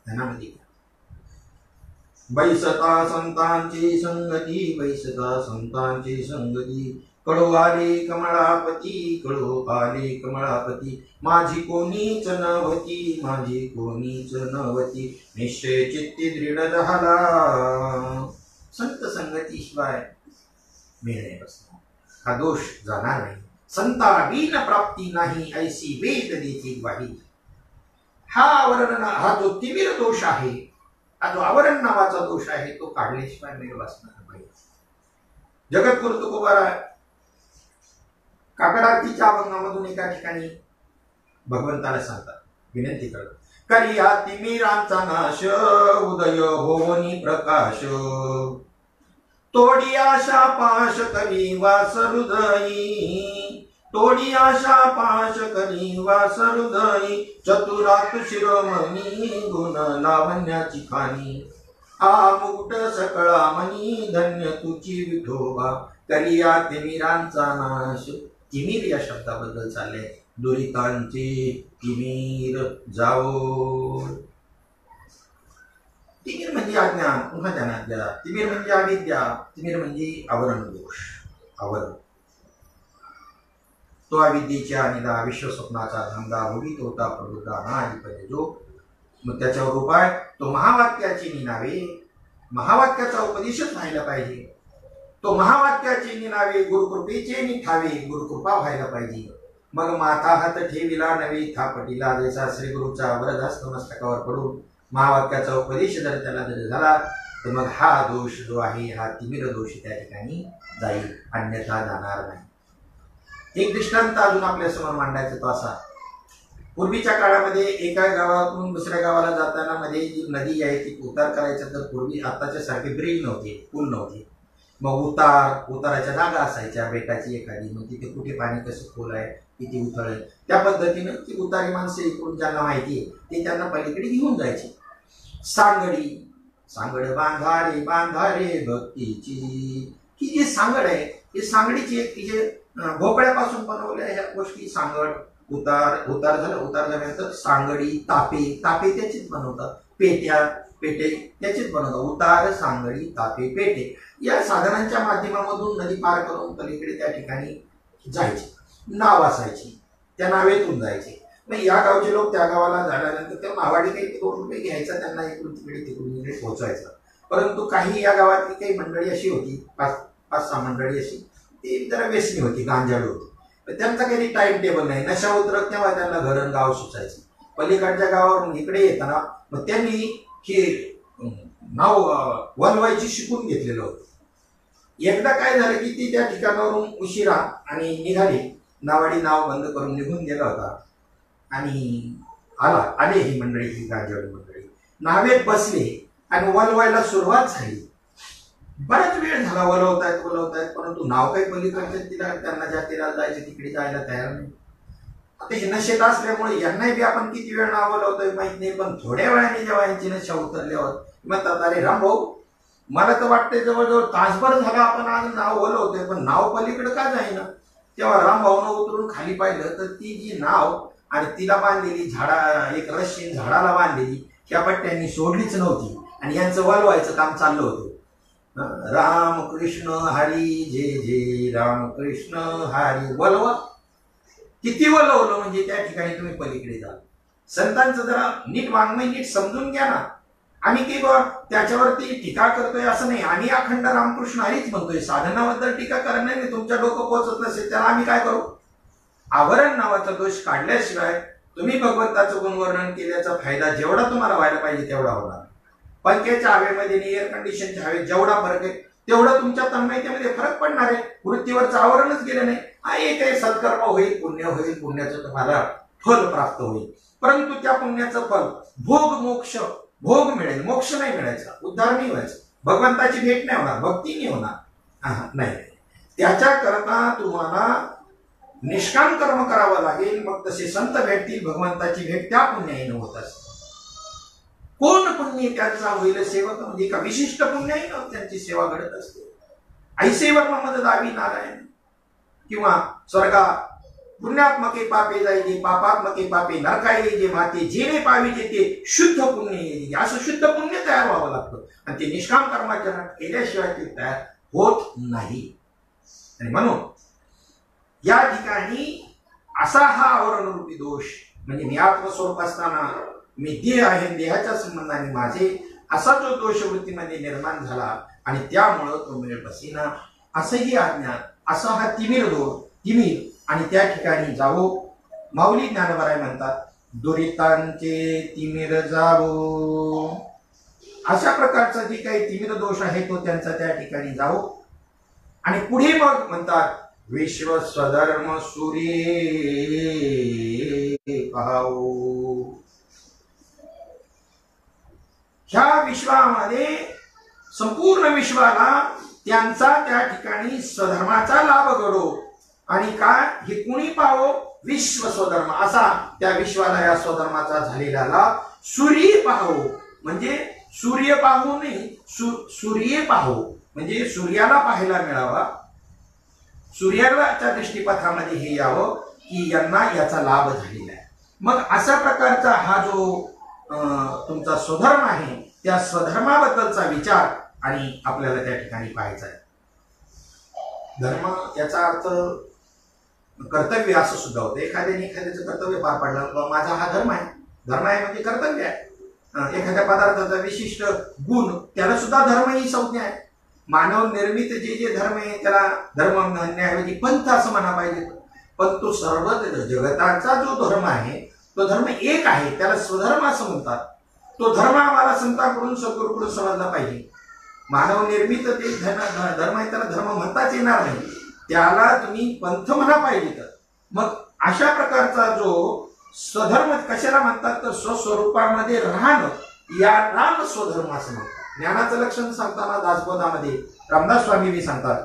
ध्यानामध्ये बैसता संतांची संगती, बैसता संतांची संगती. कळो आले कमळापती, कळो आले कमळापती. माझी कोणीच नवती, माझी कोणीच नवती. निश्चय चित्ती दृढ झाला, संत संगतीशिवाय मिळणे बसणार. हा दोष जाणार नाही. संता बिन प्राप्ती नाही, ऐसी वेद देती ग्वाही. हा आवरण, हा जो तिमिर दोष आहे, हा जो आवरण नावाचा दोष आहे, तो काढल्याशिवाय मेळ बसणार नाही. जगद्गुरु तुकोबाराय काकडातीच्या अभंगामधून एका ठिकाणी भगवंताला सांगतात, विनंती करतात, करी हा तिमिरांचा नाश, उदय होनी प्रकाश. तोडी आशा पाश करी वास हृदयी, तोडी आशा पाश करी वास हृदयी. चतुरात शिरोमणी गुण लावण्याची खाणी, आ मुकुट सकळा मनी धन्य तुची विठोबा. करी या तिमिरांचा नाश. तिमिर या शब्दाबद्दल चालले, दुरितांचे तिमिर जाओ. तिमिर म्हणजे अज्ञान, पुन्हा ज्ञानातल्या. तिमिर म्हणजे अविद्या, तिमिर म्हणजे आवरण दोष, आवरण. तो अविद्येची अनिदा विश्वस्वप्नाचा धंदा भोगीत होता प्रबुद्धा नाहीपणे जो. मग त्याच्यावर उपाय तो महावाक्याची निनावे. महावाक्याचा उपदेशच व्हायला पाहिजे. तो महावाक्याची निनावे गुरुकृपेचे निठावे. गुरुकृपा व्हायला पाहिजे. मग माता हात ठेविला नवी थापटीला जैसा श्री गुरुचा वरदास्त मस्तकावर पडून महावाक्याचा उपदेश जर त्याला जर झाला तर मग हा दोष जो आहे हा तिमिर दोष त्या ठिकाणी जाईल, अन्यथा जाणार नाही. एक दृष्टांत अजून आपल्या समोर मांडायचा तो असा. पूर्वीच्या काळामध्ये एका गावातून दुसऱ्या गावाला जाताना मध्ये जी नदी आहे ती उतार करायचं तर पूर्वी आताच्या सारखे ब्रिज नव्हते, पूल नव्हते. मग उताराच्या जागा असायच्या बेटाची एखादी. मग तिथे कुठे पाणी कसं खोल आहे किती उथळ आहे त्या पद्धतीनं ती उतारी माणसं इकडून ज्यांना माहिती आहे ते त्यांना पलीकडे घेऊन जायचे. सांगड बांधारे भक्तीची. ही जी सांगड आहे ही सांगडीची एक तिचे भोपळ्यापासून बनवल्या ह्या गोष्टी. सांगड उतार झाल्यानंतर सांगडी तापे त्याचीच बनवतात. पेटे त्याचीच बनवतात. उतार सांगडी तापे पेटे या साधनांच्या माध्यमामधून नदी पार करून पलीकडे त्या ठिकाणी जायचे. नाव असायची, त्या नावेतून जायचे. मग या गावचे लोक त्या गावाला झाल्यानंतर त्या नावाडी काही 2 रुपये घ्यायचा, त्यांना इकडून तिकडे पोहोचायचं. परंतु काही या गावातली काही मंडळी अशी होती, 5-6 मंडळी अशी, ती जरा व्यसनी होती, गांजाळू होती. त्यांचा काही टाइम टेबल नाही. नशा उतरत तेव्हा त्यांना घरन गाव सुचायचं. पलीकडच्या गावावरून इकडे येताना मग त्यांनी हे नाव वनवायची शिकून घेतलेलं होतं. एकदा काय झालं की ती त्या ठिकाणावरून उशिरा आणि निघाली. नावाडी नाव बंद करून निघून गेला होता आणि आले ही मंडळी, ही गांजाळू मंडळी नावेत बसले आणि वलवायला सुरुवात झाली. बराच वेळ झाला वलवतायत परंतु नाव काही पलीकडचे त्यांना ज्या तीराला जायचे तिकडे जायला तयार नाही. आता हे नशेत असल्यामुळे यांनाही बी आपण किती वेळ नाव वलवतोय माहित नाही. पण थोड्या वेळाने जेव्हा यांची नशा उतरल्यावर म्हणतात अरे रामभाऊ मला तर वाटतंय जवळजवळ तासभर झाला आपण आज नाव वलवतोय पण नाव पलीकडे का जाईना. तेव्हा रामभाऊनं उतरून खाली पाहिलं तर ती जी नाव आणि तिला बांधलेली एक रस्सी झाडाला बांधलेली त्या पट्ट्यांनी सोडलीच नव्हती आणि यांचं वलवायचं काम चाललं होतं. राम कृष्ण हरी जय जय राम कृष्ण हरी. वलवा किती वलवलं म्हणजे त्या ठिकाणी तुम्ही पलीकडे जाल. संतांचं जरा नीट वाङ्मय नीट समजून घ्या ना. आम्ही काही त्याच्यावरती टीका करतोय असं नाही. आम्ही अखंड रामकृष्ण हरीच म्हणतोय. साधनाबद्दल टीका करणार नाही. तुमच्या डोकं पोहोचत नसेल त्याला आम्ही काय करू. आवरण नावाचा दोष काढल्याशिवाय तुम्ही भगवंताचं गुणवर्णन केल्याचा फायदा जेवढा तुम्हाला व्हायला पाहिजे तेवढा होणार. पंख्याच्या हवेमध्ये आणि एअर कंडिशनच्या हवेत जेवढा फरक आहे तेवढा तुमच्या तन्मयतेमध्ये फरक पडणार आहे. वृत्तीवरचं आवरणच गेलं नाही. एक आहे सत्कर्म होईल, पुण्य होईल, पुण्याचं तुम्हाला फल प्राप्त होईल. परंतु त्या पुण्याचं फल भोग मिळेल, मोक्ष नाही मिळायचा, उद्धार नाही व्हायचं, भगवंताची भेट नाही होणार, भक्ती नाही होणार. नाही, त्याच्याकरता तुम्हाला निष्काम कर्म करावं लागेल. मग तसे संत भेटतील. भगवंताची भेट त्या पुण्याईनं होत असते. कोण पुण्य त्यांचा होईल सेवक म्हणजे एका विशिष्ट पुण्याईनं त्यांची सेवा घडत असते. ऐसे वर्मामध्ये दावी नारायण किंवा स्वर्गा पुण्यात्मके पापे जायचे पापात्मके पापे नरकाई जे माते जेणे पाविजे ते शुद्ध पुण्य येईल. असं शुद्ध पुण्य तयार व्हावं लागतं आणि ते निष्काम कर्माचरण केल्याशिवाय ते तयार होत नाही. आणि म्हणून या ठिकाणी असा हा आवरण रूपी दोष म्हणजे मी आत्मस्वरूप असताना मी देह आहे, देहाच्या संबंधाने माझे असा जो दोष वृत्तीमध्ये निर्माण झाला आणि त्यामुळं तो मिळ बसेना असंही अज्ञान, असा हा तिमिर आणि त्या ठिकाणी जावो. माऊली ज्ञानोबराय म्हणतात दुरितांचे तिमिर जावो. अशा प्रकारचा जे काही तिमिर दोष आहे तो त्यांचा त्या ठिकाणी जावो. आणि पुढे मग म्हणतात विश्व स्वधर्म सूर्य पाहावो. ह्या विश्वामध्ये संपूर्ण विश्वाला त्यांचा त्या ठिकाणी स्वधर्माचा लाभ घडो. आणि काय हे कुणी पाहो विश्व स्वधर्म असा त्या विश्वाला या स्वधर्माचा झालेला लाभ सूर्य पाहो म्हणजे सूर्य पाहू नाही सूर्य पाहो म्हणजे सूर्याला पाहायला मिळावा. सूर्याच्या दृष्टीपथामध्ये हे यावं की यांना याचा लाभ झालेला आहे. मग अशा प्रकारचा हा जो तुमचा स्वधर्म आहे त्या स्वधर्माबद्दलचा विचार आणि आपल्याला त्या ठिकाणी पाहायचा आहे. धर्म याचा अर्थ कर्तव्य असं सुद्धा होतं. एखाद्याने एखाद्याचं कर्तव्य पार पाडलं किंवा माझा हा धर्म आहे, धर्म आहे म्हणजे कर्तव्य आहे. एखाद्या पदार्थाचा विशिष्ट गुण त्याला सुद्धा धर्म ही संज्ञा आहे. मानव निर्मित जे जे धर्म आहे त्याला धर्म म्हणण्याऐवजी पंथ असं म्हणा पाहिजे. पण तो सर्व जगताचा जो धर्म आहे तो धर्म एक आहे, त्याला स्वधर्म असं म्हणतात. तो धर्म आम्हाला संतांकडून सद्गुरूकडून समजला पाहिजे. मानव निर्मित ते धर्म आहे त्याला धर्म म्हणताच येणार नाही, त्याला तुम्ही पंथ म्हणा पाहिजे. मग अशा प्रकारचा जो स्वधर्म कशाला म्हणतात तर स्वस्वरूपामध्ये राहणं याला स्वधर्म असं म्हणतात. ज्ञानाचं लक्षण सांगताना दासबोधामध्ये रामदास स्वामी बी सांगतात,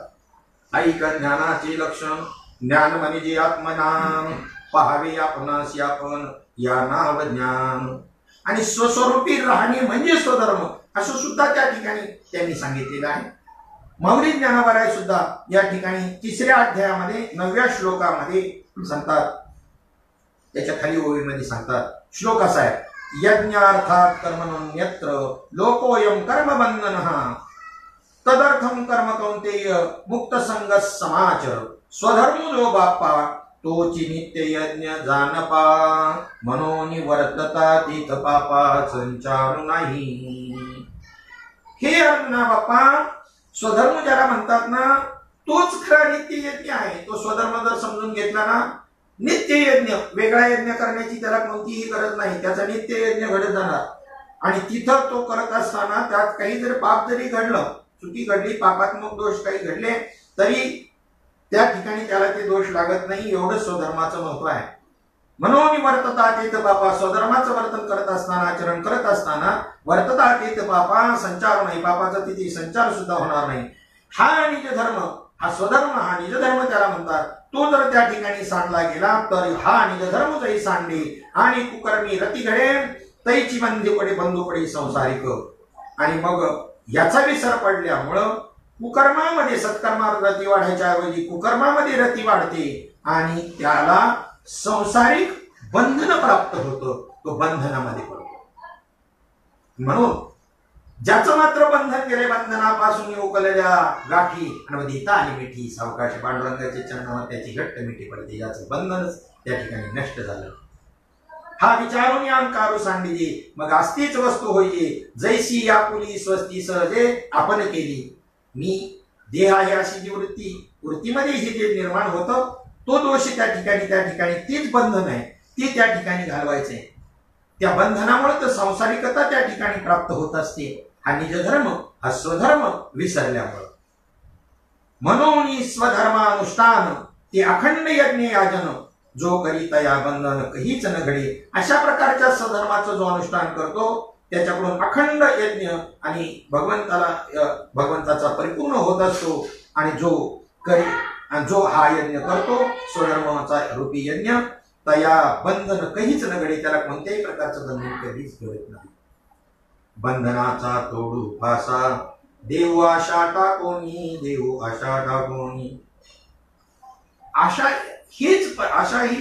ऐक ज्ञानाचे लक्षण ज्ञान म्हणजे आत्मनाम पहावे आपणास आपण या नाव ज्ञान. आणि स्वस्वरूपी राहणे म्हणजे स्वधर्म असं सुद्धा त्या ठिकाणी त्यांनी सांगितलेलं आहे. माऊली ज्ञानोबा सुद्धा या ठिकाणी 3ऱ्या अध्यायामध्ये 9व्या श्लोकामध्ये सांगतात. त्याच्या खाली ओळीमध्ये सांगतात, श्लोक असा आहे, यज्ञार्थात कर्मण्यत्र लोकोयम कर्मबंधनः तदर्थम कर्म कौंतेय मुक्त संग समाचर स्वधर्म जो बाप्पा तोची नित्य यज्ञ जानपा मनोनी वर्तता तीथ पापा संचारू नाही. हे अर्जुना बाप्पा, स्वधर्म ज्याला म्हणतात ना तोच खरा नित्य यज्ञ आहे. तो स्वधर्म जर समजून घेतला ना, नित्य यज्ञ, वेगळा यज्ञ करण्याची त्याला कोणतीही गरज नाही, त्याचा नित्य यज्ञ घडत जाणार. आणि तिथं तो करत असताना त्यात काही जरी पाप जरी घडलं, चुकी घडली, पापात्मक दोष काही घडले तरी त्या ठिकाणी त्याला ते दोष लागत नाही. एवढं स्वधर्माचं महत्व आहे. म्हणून वर्तता तीत पापा, स्वधर्माचं वर्तन करत असताना, आचरण करत असताना वर्तता तीत पापा संचार नाही, पापाचा तिथे संचार सुद्धा होणार नाही. हा निज धर्म, हा स्वधर्म, हा निज धर्म त्याला म्हणतात. तो जर त्या ठिकाणी सांडला गेला तर हा निज धर्म जरी सांडले आणि कुकर्मी रती घडे तैची बंधू पडे संसारिक. आणि मग याचा विसर पडल्यामुळं कुकर्मामध्ये सत्कर्मात रती वाढायच्या ऐवजी कुकर्मामध्ये रती वाढते आणि त्याला संसारिक बंधन प्राप्त होतं, तो बंधनामध्ये पडतो. म्हणून ज्याचं मात्र बंधन गेले, बंधनापासून उकलल्या गाठी आणि ताली मिठी सावकाश पांडुरंगाचे चरणावर त्याची घट्ट मिठी पडते. याचं बंधनच त्या ठिकाणी नष्ट झालं. हा विचारून अंकारू सांडिजे मग असतीच वस्तू होईये जैसी यापुली स्वस्ती सहजे आपण केली. मी देह आहे अशी जी वृत्तीमध्ये हे जे निर्माण होतं तो दोष त्या ठिकाणी तीच बंधन आहे, ती त्या ठिकाणी घालवायचे. त्या बंधनामुळे तर सांसारिकता त्या ठिकाणी प्राप्त होत असते. हा निज धर्म, हा स्वधर्म विसरल्यामुळे. म्हणून स्वधर्मानुष्ठान ते अखंड यज्ञ याजन जो करीता या बंधन कहीच न घडे. अशा प्रकारच्या स्वधर्माचं जो अनुष्ठान करतो त्याच्याकडून अखंड यज्ञ आणि भगवंताचा परिपूर्ण होत असतो. आणि जो हा यज्ञ करतो स्वधर्माचा रूपी यज्ञ, तया बंधन कहीच न घडे, त्याला कोणत्याही प्रकारचं बंधन कधीच घडत नाही. बंधनाचा तोडू फासा देव आशा टाकोनी, देव आशा टाकोनी. आशा ही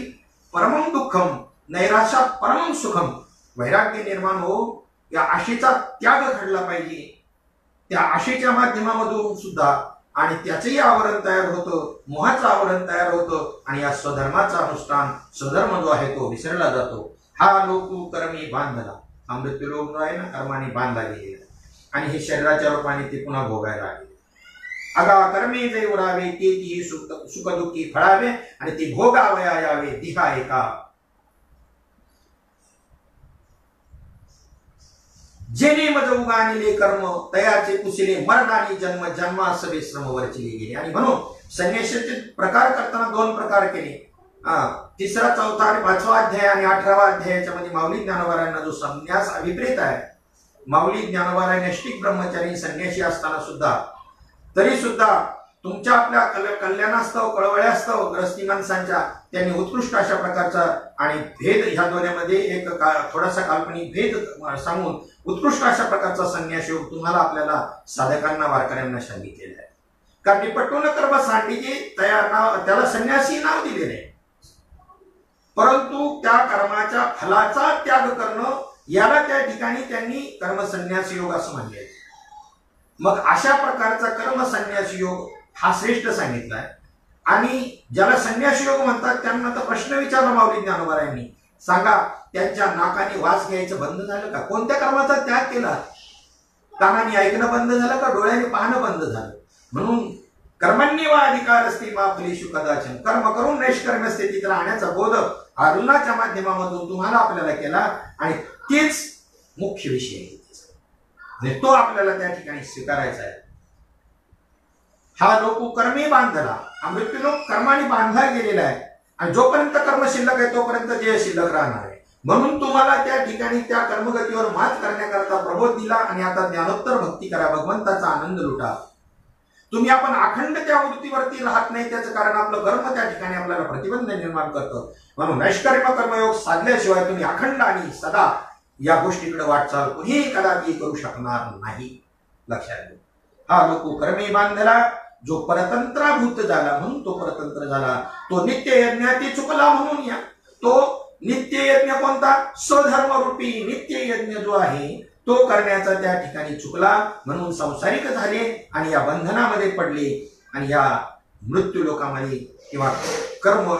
परमं दुःखम नैराशा परमं सुखम. वैराग्य निर्माण हो, या आशेचा त्याग घडला पाहिजे. त्या आशेच्या माध्यमामधून सुद्धा आणि त्याचंही आवरण तयार होतं, मोहाचं आवरण तयार होतं आणि या स्वधर्माचा अनुष्ठान, स्वधर्म जो आहे तो विसरला जातो. हा लोक कर्मी बांधला, अमृत लोक जो आहे ना कर्माने बांधला गेलेला आणि हे शरीराच्या रूपाने ते पुन्हा भोगायला आले. अगा कर्मे जे उरावे ते ती सुखदुःखी फळावे आणि ती भोगावया यावे दिहा एका. जेने मज उगानिले कर्म तयाचे कुशिले मरणाने जन्म जन्मासवे श्रम वरचिले गेले. आणि म्हणून संन्यासाचे प्रकार करताना 2 प्रकार केले. 3रा, 4था आणि 5वा अध्याय आणि 18वा अध्यायाच्या मध्ये माऊली ज्ञानोबारायांना जो संन्यास अभिप्रेत आहे. माऊली ज्ञानोबाराय नैष्ठिक ब्रह्मचारी संन्यासी असताना सुद्धा तरी सुद्धा तुमच्या आपल्या कल्याणास्तव कळवळ्यास्तव ग्रस्ती माणसांच्या त्यांनी उत्कृष्ट अशा प्रकारचा आणि भेद ह्या दोन्हीमध्ये एक थोडासा काल्पनिक भेद सांगून उत्कृष्ट अशा प्रकारचा संन्यास योग तुम्हाला आपल्याला साधकांना वारकऱ्यांना सांगितलेला आहे. कारण पटवून कर्म सांडीचे त्याला संन्यासी नाव दिलेले आहे, परंतु त्या कर्माच्या फलाचा त्याग करणं याला त्या ठिकाणी त्यांनी कर्मसन्यास योग असं म्हणले. मग अशा प्रकारचा कर्मसन्यास योग हा श्रेष्ठ सांगितलाय. आणि ज्याला संन्यास योग म्हणतात त्यांना तर प्रश्न विचारला माऊली ज्ञानोबारायांनी, सांगा त्यांच्या नाकाने वास घ्यायचं बंद झालं का? कोणत्या कर्माचा त्याग केला? कानाने ऐकणं बंद झालं का? डोळ्याने पाहणं बंद झालं? म्हणून कर्मण्य वा अधिकार असते मा फलेषु कदाचन, कर्म करून नैष्कर्म्य स्थितीत राहण्याचा बोध अर्जुनाच्या माध्यमामधून तुम्हाला आपल्याला केला आणि तेच मुख्य विषय आहे आणि तो आपल्याला त्या ठिकाणी स्वीकारायचा आहे. हा लोक कर्मी बांधला, हा मृत्यूलोक कर्माने बांधला गेलेला आहे आणि जोपर्यंत कर्म शिल्लक आहे तोपर्यंत देह शिल्लक राहणार आहे. म्हणून तुम्हाला त्या ठिकाणी त्या कर्मगतीवर मात करण्याकरता प्रबोध दिला आणि आता ज्ञानोत्तर भक्ती करा, भगवंताचा आनंद लुटा. तुम्ही आपण अखंड त्या वृत्तीवरती राहत नाही, त्याचं कारण आपलं कर्म त्या ठिकाणी आपल्याला प्रतिबंध निर्माण करतं. म्हणून नैष्कर्म्य कर्मयोग साधल्याशिवाय तुम्ही अखंड आणि सदा या गोष्टीकडे वाटचाल कुणीही कदापि करू शकणार नाही. लक्षात घ्या. हा लोक कर्मी बांधला, जो परतंत्राभूत झाला म्हणून तो परतंत्र झाला. तो नित्य यज्ञाती चुकला म्हणून या तो नित्य यज्ञ कोणता? स्वधर्म रूपी नित्य यज्ञ जो आहे तो करण्याचा त्या ठिकाणी चुकला म्हणून संसारिक झाले आणि या बंधनामध्ये पडले आणि या मृत्यू लोकांमध्ये किंवा कर्म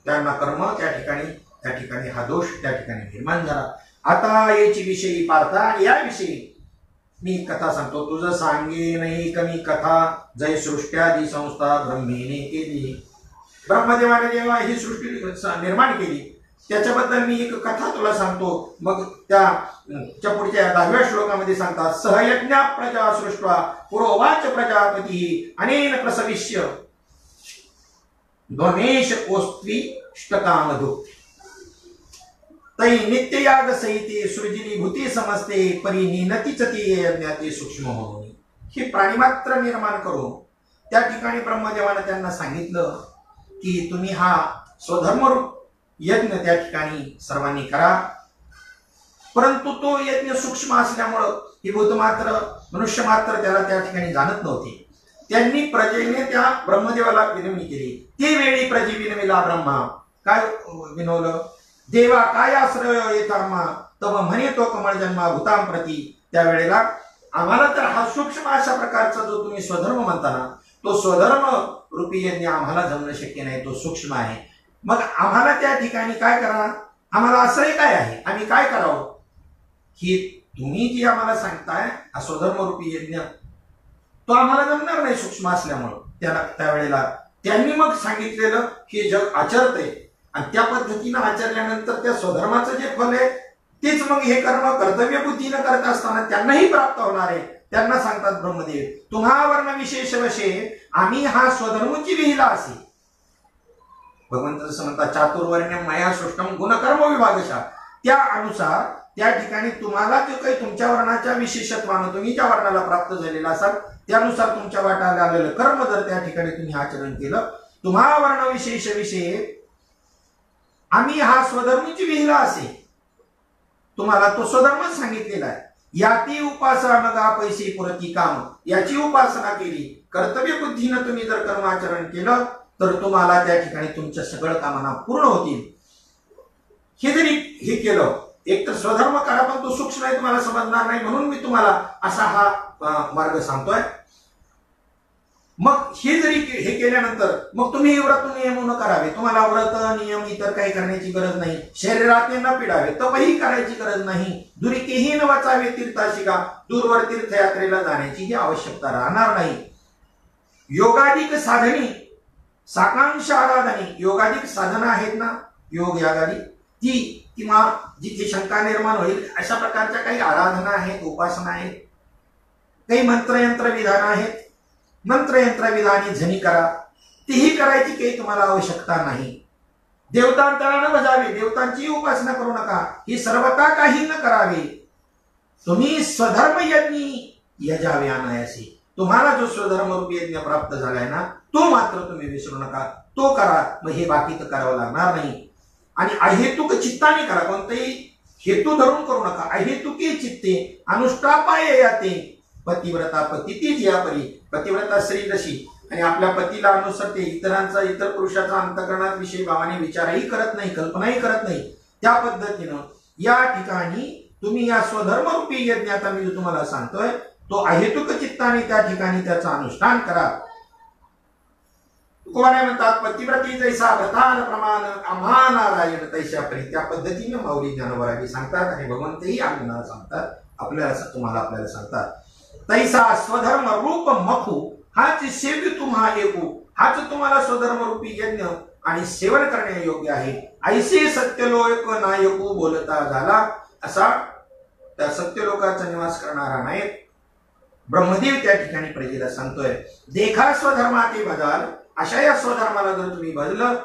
त्यांना कर्म त्या ठिकाणी हा दोष त्या ठिकाणी निर्माण झाला. आता याची विषयी पार्था आणि याविषयी मी कथा सांगतो. तुझं सांगे नाही कमी कथा, जय सृष्ट्यादी संस्था ब्रह्मेने केली. ब्रह्मदेवाने जेव्हा ही सृष्टी निर्माण केली त्याच्याबद्दल मी एक कथा तुला सांगतो. मग त्या पुढच्या 10व्या श्लोकामध्ये सांगतात, सहयज्ञ प्रजा सृष्ट्वा पुरोवाच प्रजापती अनेन प्रसविष्य ध्वमेश ओस्त्वी ष्टकामधु तै नित्ययाग सहिते सृजिली भूती समजते परी निनतीच ती यज्ञाते सूक्ष्म म्हणून. ही प्राणीमात्र निर्माण करून त्या ठिकाणी ब्रह्मदेवानं त्यांना सांगितलं की तुम्ही हा स्वधर्म यज्ञ त्या ठिकाणी सर्वांनी करा. परंतु तो यज्ञ सूक्ष्म असल्यामुळं ही भूतमात्र मनुष्य मात्र त्याला त्या ठिकाणी जाणत नव्हते. त्यांनी प्रजेने त्या ब्रह्मदेवाला विनवणी केली. ती वेळी प्रजे विनविला ब्रह्मा. काय विनवलं? देवा काय आश्रय येतामा तव म्हणे तो कमळ जन्मा भूतां प्रती. त्यावेळेला आम्हाला तर हा सूक्ष्म अशा प्रकारचा जो तुम्ही स्वधर्म म्हणता ना, तो स्वधर्म रूपी यज्ञ आम्हाला जमणं शक्य नाही, तो सूक्ष्म आहे. मग आम्हाला त्या ठिकाणी काय करा? आम्हाला आश्रय काय आहे? आम्ही काय करावं? ही तुम्ही जी आम्हाला सांगताय हा स्वधर्म रूपी यज्ञ तो आम्हाला जमणार नाही सूक्ष्म असल्यामुळं. त्यावेळेला त्यांनी मग सांगितलेलं की जग आचरते आणि त्या पद्धतीनं आचरल्यानंतर त्या स्वधर्माचं जे फल आहे तेच मग हे कर्म कर्तव्य बुद्धीनं करत असताना त्यांनाही प्राप्त होणार आहे. त्यांना सांगतात ब्रह्मदेव, तुम्हा वर्ण विशेष वशे आम्ही हा स्वधर्मची विहिला असे. भगवंत जसं म्हणतात चातुर्वर्ण्य माया सृष्टम गुणकर्म विभागशा, त्या अनुसार त्या ठिकाणी तुम्हाला जो काही तुमच्या वर्णाच्या विशेषत्वानं तुम्ही ज्या वर्णाला प्राप्त झालेला असाल त्यानुसार तुमच्या वाटाला आलेलं कर्म जर त्या ठिकाणी तुम्ही आचरण केलं, तुम्हा वर्ण विशेष विषय आम्ही हा स्वधर्मीची विहिला असे. तुम्हाला तो स्वधर्मच सांगितलेला आहे. याती उपासना मगा पैसे पुरती काम, याची उपासना केली कर्तव्य बुद्धीनं तुम्ही जर कर्माचरण केलं तर तुम्हाला त्या ठिकाणी तुमच्या सगळं कामना पूर्ण होतील. हे जरी हे केलं, एक तर स्वधर्म करा पण तो सूक्ष्म आहे तुम्हाला समजणार नाही म्हणून मी तुम्हाला असा हा मार्ग सांगतोय. मग हे जरी हे केल्यानंतर मग तुम्ही व्रत नियम करावे. तुम्हाला व्रत नियम इतर काही करण्याची गरज नाही. शरीरातले न पिडावे, तपही करायची गरज नाही. दुरीकेही न वाचावे तीर्थाशिका, दूरवर तीर्थयात्रेला जाण्याची ही आवश्यकता राहणार नाही. योगाधिक साधनी साकांक्ष आराधनी, योगाधिक साधना आहेत ना योग यागादी, ती किंवा जिथे शंका निर्माण होईल अशा प्रकारच्या काही आराधना आहेत, उपासना आहेत, काही मंत्रयंत्र विधान आहेत. मंत्रयंत्र विधानी झनी करा, तीही करायची काही तुम्हाला आवश्यकता नाही. देवतांतरा न बजावे, देवतांची उपासना करू नका, ही सर्वता काही न करावे. तुम्ही स्वधर्म यज्ञी यजावे अनायासी. तुम्हाला जो स्वधर्म रूपी यज्ञ प्राप्त झालाय ना तो मात्र तुम्ही विसरू नका, तो करा. मग हे बाकी तर करावं लागणार नाही. आणि अहेतुक चित्ताने करा, कोणतेही हेतू धरून करू नका. अहेतुके चित्ते अनुष्ठापाय याते पतिव्रता पती या परी. पतिव्रता स्त्री जशी आणि आपल्या पतीला अनुसरते, इतरांचा इतर पुरुषाचा अंतःकरणात विषयी भावाने विचारही करत नाही, कल्पनाही करत नाही, त्या पद्धतीनं या ठिकाणी तुम्ही या स्वधर्म रूपी यज्ञाचा मी जो तुम्हाला सांगतोय तो अहेतुक चित्ताने त्या ठिकाणी त्याचं अनुष्ठान करा. तुकोबाने म्हणतात पतिव्रती जैसा व्रतान प्रमाण आम्हा नारायण तैशा परी, त्या पद्धतीने माऊली ज्ञानोबाराजी सांगतात आणि भगवंतही आपल्याला सांगतात, आपल्याला सांगतात. तैसा स्वधर्म रूप मखू हाच सेव्य तुम्हा एकू, हाच तुम्हाला स्वधर्म रूपी यज्ञ आणि सेवन करणे योग्य आहे. ऐसे सत्यलोक नायकू बोलता झाला, असा त्या सत्यलोकाचा निवास करणारा नायक ब्रह्मदेव त्या ठिकाणी प्रजेला सांगतोय. देखा स्वधर्माते भजाल, अशा या स्वधर्माला जर तुम्ही भजलं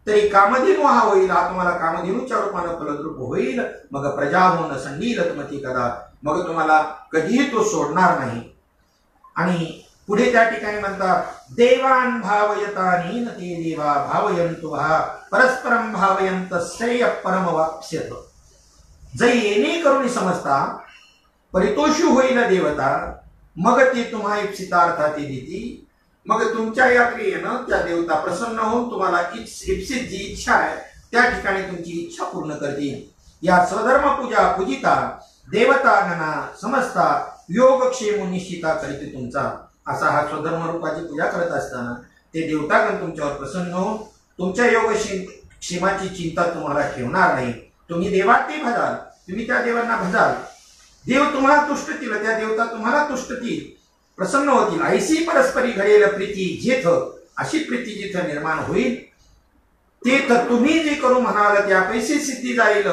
तरी कामधेनू हा होईल, हा तुम्हाला कामधेनूच्या रूपानं फलद्रूप होईल. मग प्रजा होऊन संडीलत्मती कदा, मग तुम्हाला कधीही तो सोडणार नाही. आणि पुढे त्या ठिकाणी म्हणतात देवान भावयतानी न ते देवा भावयंतु भा परस्परम भावयंत श्रेय परम वाप्स्यत. जै येणे करुणी समजता परितोषी होईल देवता, मग ती तुम्हा इप्सितार्था ती देती. मग तुमच्या या क्रियेनं त्या देवता प्रसन्न होऊन तुम्हाला इप्सित जी इच्छा आहे त्या ठिकाणी तुमची इच्छा पूर्ण करतील. या स्वधर्म पूजा पूजिता देवता गणा समजता योगक्षेम निश्चिता करीत तुमचा. असा हा स्वधर्म रूपाची पूजा करत असताना ते देवतागण तुमच्यावर प्रसन्न होऊन तुमच्या योग क्षेमाची चिंता तुम्हाला ठेवणार नाही. तुम्ही देवाते भजाल, तुम्ही त्या देवांना भजाल, देव तुम्हाला तुष्टतील, त्या देवता तुम्हाला तुष्टतील, प्रसन्न होतील. ऐशी परस्परी घडेल प्रीती जेथ, अशी प्रीती जिथं निर्माण होईल तेथ तुम्ही जे करू म्हणाल त्या पैसे सिद्धी जाईल,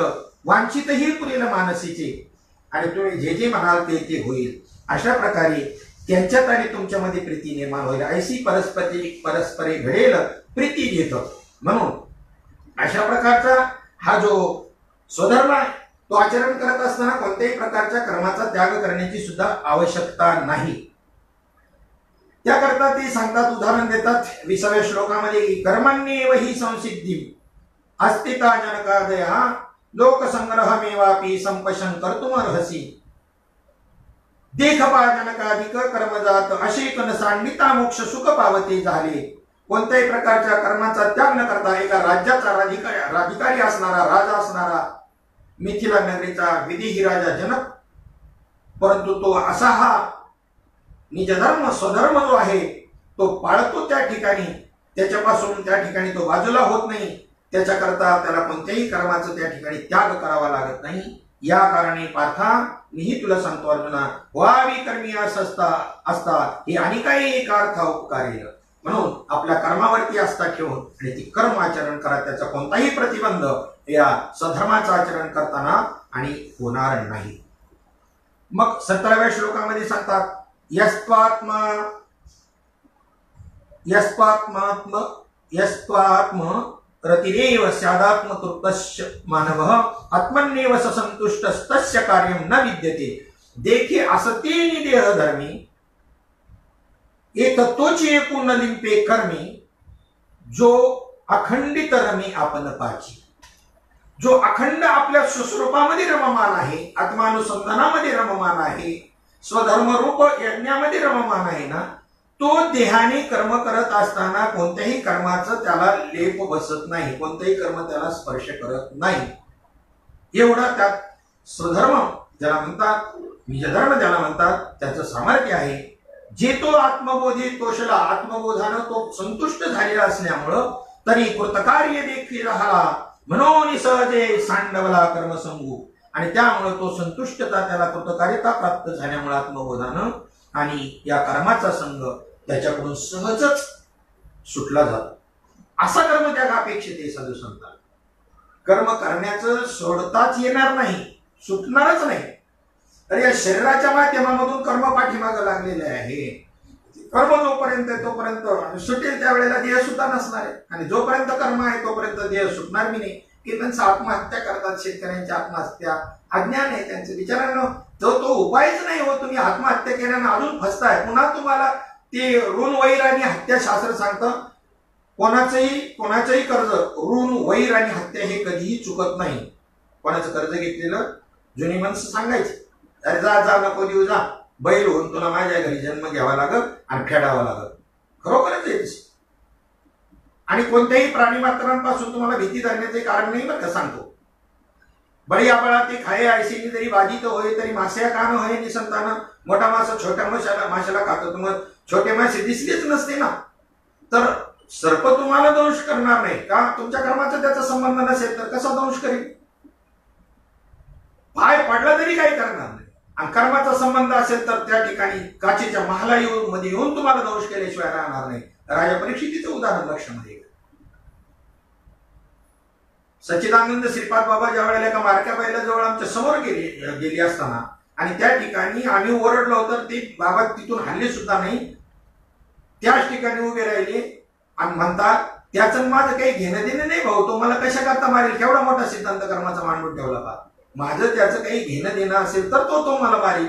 वांछितही पुरेल मानसीचे, आणि तुम्ही जे जे म्हणाल ते होईल. अशा प्रकारे त्यांच्यात आणि तुमच्यामध्ये प्रीती निर्माण होईल. ऐशी परस्परे घडेल प्रीती जेथ. म्हणून अशा प्रकारचा हा जो स्वधर्म आहे तो आचरण करत असताना कोणत्याही प्रकारच्या कर्माचा त्याग करण्याची सुद्धा आवश्यकता नाही. त्याकरता ते सांगतात, उदाहरण देतात 20व्या श्लोकामध्ये, कर्मण्येव ही संसिद्धी अस्तिता जनकादया लोकसंग्रहमेवापि संपशन कर्तुमर्हसि. देखपा जनकाधिक कर्मजात अशेक न सांडिता मोक्ष सुख पावते झाले. कोणत्याही प्रकारच्या कर्माचा त्याग न करता एका राज्याचा राधिकारी असणारा, राजा असणारा, मिथिला नगरीचा विदेही राजा जनक, परंतु तो असा हा निजधर्म स्वधर्म जो आहे तो पाळतो त्या ठिकाणी, त्याच्यापासून त्या ठिकाणी तो बाजूला होत नाही. त्याच्याकरता त्याला कोणत्याही कर्माचं त्या ठिकाणी त्याग करावा लागत नाही. या कारणे पार्था मीही तुला सांगतो अर्जुना, व्हावी कर्मी असता हे आणि काही एक अर्थ उपकारेल. म्हणून आपल्या कर्मावरती आस्था ठेवून आणि ती कर्म आचरण करा, त्याचा कोणताही प्रतिबंध या स्वधर्माचं आचरण करताना आणि होणार नाही. मग 17व्या श्लोकामध्ये सांगतात, यस्त्वात्म रतिरेव स्यादात्म तृप्तस्य मानवः आत्मन्नेव संतुष्टस्तस्य कार्यं न विद्यते. देखे असतेनि देह धर्मी एक तोची एकूण लिंपे कर्मी, जो अखंडित रमी आपण पाची. जो अखंड आपल्या स्वस्वरूपामध्ये रममान आहे, आत्मानुसंधानामध्ये रममान आहे, स्वधर्मरूप यज्ञामध्ये रममान आहे ना, तो देहाने कर्म करत असताना कोणत्याही कर्माचं त्याला लेप बसत नाही, कोणतेही कर्म त्याला स्पर्श करत नाही. एवढा त्यात स्वधर्म ज्याला म्हणतात, निजधर्म ज्याला म्हणतात, त्याचं सामर्थ्य आहे. जे तो आत्मबोधी तोषला, आत्मबोधानं तो संतुष्ट झालेला असल्यामुळं तरी कृतकार्य देखील राहिला म्हणून सहजे सांडवला कर्मसंगू. आणि त्यामुळे तो संतुष्टता, त्याला कृतकार्यता प्राप्त झाल्यामुळे आत्मबोधानं आणि या कर्माचा संग त्याच्याकडून सहजच सुटला जातो. असा कर्म त्याग अपेक्षित आहे. साधू संतांना कर्म करण्याचं सोडताच येणार नाही, सुटणारच नाही. तर या शरीराच्या माध्यमामधून कर्म पाठीमागं लागलेले आहे. कर्म जोपर्यंत आहे तोपर्यंत सुटेल त्यावेळेला देह सुद्धा नसणार आहे, आणि जोपर्यंत कर्म आहे तोपर्यंत देह सुटणार बी नाही. की त्यांचं आत्महत्या करतात, शेतकऱ्यांची आत्महत्या, अज्ञान आहे त्यांचं. विचारांनो, तो उपायच नाही हो. तुम्ही आत्महत्या केल्यानं अजून फसताय. पुन्हा तुम्हाला ते ऋण वैर आणि हत्या शास्त्र सांगतं, कोणाचंही कर्ज ऋण वैर आणि हत्या हे कधीही चुकत नाही. कोणाचं कर्ज घेतलेलं जुनी माणसं सांगायची, अरे जा नको देऊ, जा बैल होऊन तुला माझ्या घरी जन्म घ्यावा लागत आणि फेडावा लागत. खरोखरच आहे. आणि कोणत्याही प्राणी मात्रांपासून तुम्हाला भीती धरण्याचे कारण नाही बरं का, सांगतो. बळी आपला ते खाये आयसीनी जरी बाधित होय तरी मास्या का न होय निसंतानं. मोठा मासा छोट्या माशाला खातो. तुम्हाला छोटे मासे दिसलेच नसते ना. तर सर्प तुम्हाला दंश करणार नाही का? तुमच्या कर्माचा त्याचा संबंध नसेल तर कसा दंश करेल? पाय पडला तरी काही करणार नाही. आणि कर्माचा संबंध असेल तर त्या ठिकाणी काचेच्या महाला मध्ये येऊन तुम्हाला दंश केल्याशिवाय राहणार नाही. राजा परीक्षितीचं उदाहरण लक्षामध्ये. सच्चिदानंद श्रीपाद बाबा ज्या वेळेला एका मारक्या बैलाजवळ आमच्या समोर गेली असताना आणि त्या ठिकाणी आम्ही ओरडलो तर ते बाबा तिथून हल्ले सुद्धा नाही, त्याच ठिकाणी उभे राहिले आणि म्हणतात त्याचं माझं काही घेणं देणं नाही भाऊ, तो मला कशा करता मारेल, केवढा मोठा सिद्धांत कर्माचा मांडून ठेवला का? माझं त्याचं काही घेणं देणं असेल तर तो मला मारेल.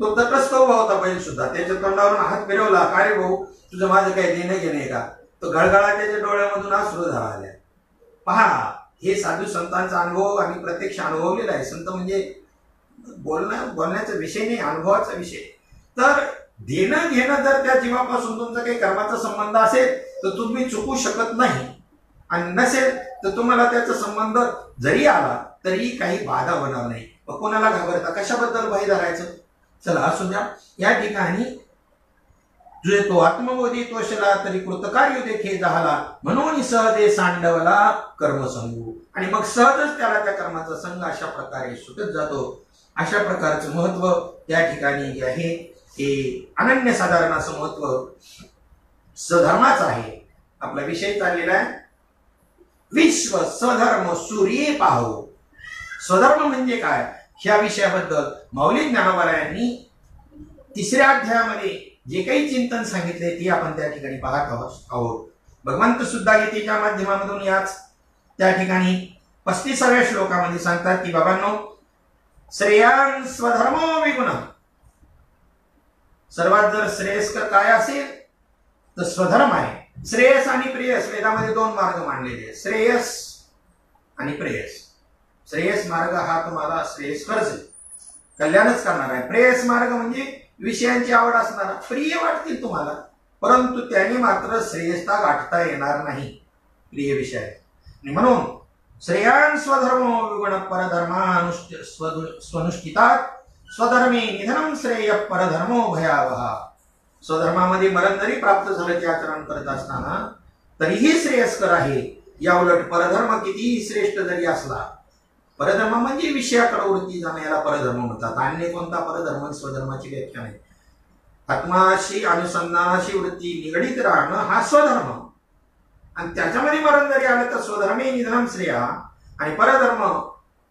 तो तटस्थ उभा होता बैल सुद्धा, त्याच्या तोंडावरून हात फिरवला, का रे भाऊ तुझं माझं काही देणं घेणं आहे का? तो गळगळा त्याच्या डोळ्यामधून अश्रू झाला. पहा, हे साधू संतांचा अनुभव आम्ही प्रत्यक्ष अनुभवलेला आहे. संत म्हणजे बोलण्याचा विषय नाही, अनुभवाचा विषय. तर देणं घेणं जर त्या जीवापासून तुमचा काही कर्माचा संबंध असेल तर तुम्ही चुकू शकत नाही, आणि नसेल तर तुम्हाला त्याचा संबंध जरी आला तरी काही बाधा होणार नाही. मग कोणाला घाबरता, कशाबद्दल भय धरायचं? चला असू द्या. या ठिकाणी जे तो आत्मबोधी तोषला तरी कृतकार्य देखे झाला, म्हणून सहजे सांडवला कर्म संगू. आणि मग सहजच त्याला त्या कर्माचा संघ अशा प्रकारे सुटत जातो. अशा प्रकारचं महत्व त्या ठिकाणी जे आहे हे अनन्यसाधारण असं महत्व स्वधर्माचं आहे. आपला विषय चाललेला आहे विश्व स्वधर्म सूर्ये पाहो. स्वधर्म म्हणजे काय, ह्या विषयाबद्दल माऊली ज्ञानोबारायांनी 3ऱ्या अध्यायामध्ये जे काही चिंतन सांगितले ते आपण त्या ठिकाणी पाहत आहोत. भगवंत सुद्धा गीतेच्या माध्यमामधून याच त्या ठिकाणी 35व्या श्लोकामध्ये सांगतात की बाबांनो, श्रेयान स्वधर्मो विगुण. सर्वात जर श्रेयस्कर काय असेल तर स्वधर्म आहे. श्रेयस आणि प्रेयस वेदामध्ये 2 मार्ग मांडलेले आहेत, श्रेयस आणि प्रेयस. श्रेयस मार्ग हा तुम्हाला श्रेयस्करच आहे, कल्याणच करणार आहे. प्रेयस मार्ग म्हणजे विषयांची आवड असणारा, प्रिय वाटतील तुम्हाला, परंतु त्याने मात्र श्रेयस्ता गाठता येणार नाही प्रिय विषय. आणि म्हणून श्रेयान स्वधर्मो विगुण परधर्मानुष्ठ स्वनुष्ठितात स्वधर्मे निधनम श्रेय परधर्मो भयावह. स्वधर्मामध्ये मरण जरी प्राप्त झालं ते आचरण करत असताना तरीही श्रेयस्कर आहे. या उलट परधर्म कितीही श्रेष्ठ जरी असला, परधर्म म्हणजे विषयाकडे वृत्ती जाणं, याला परधर्म म्हणतात. अन्य कोणता परधर्म स्वधर्माची व्याख्या नाही. आत्माशी अनुसंधानाशी वृत्ती निगडीत राहणं हा स्वधर्म, आणि त्याच्यामध्ये मरण जरी आलं तर स्वधर्मे निधनम श्रेया. आणि परधर्म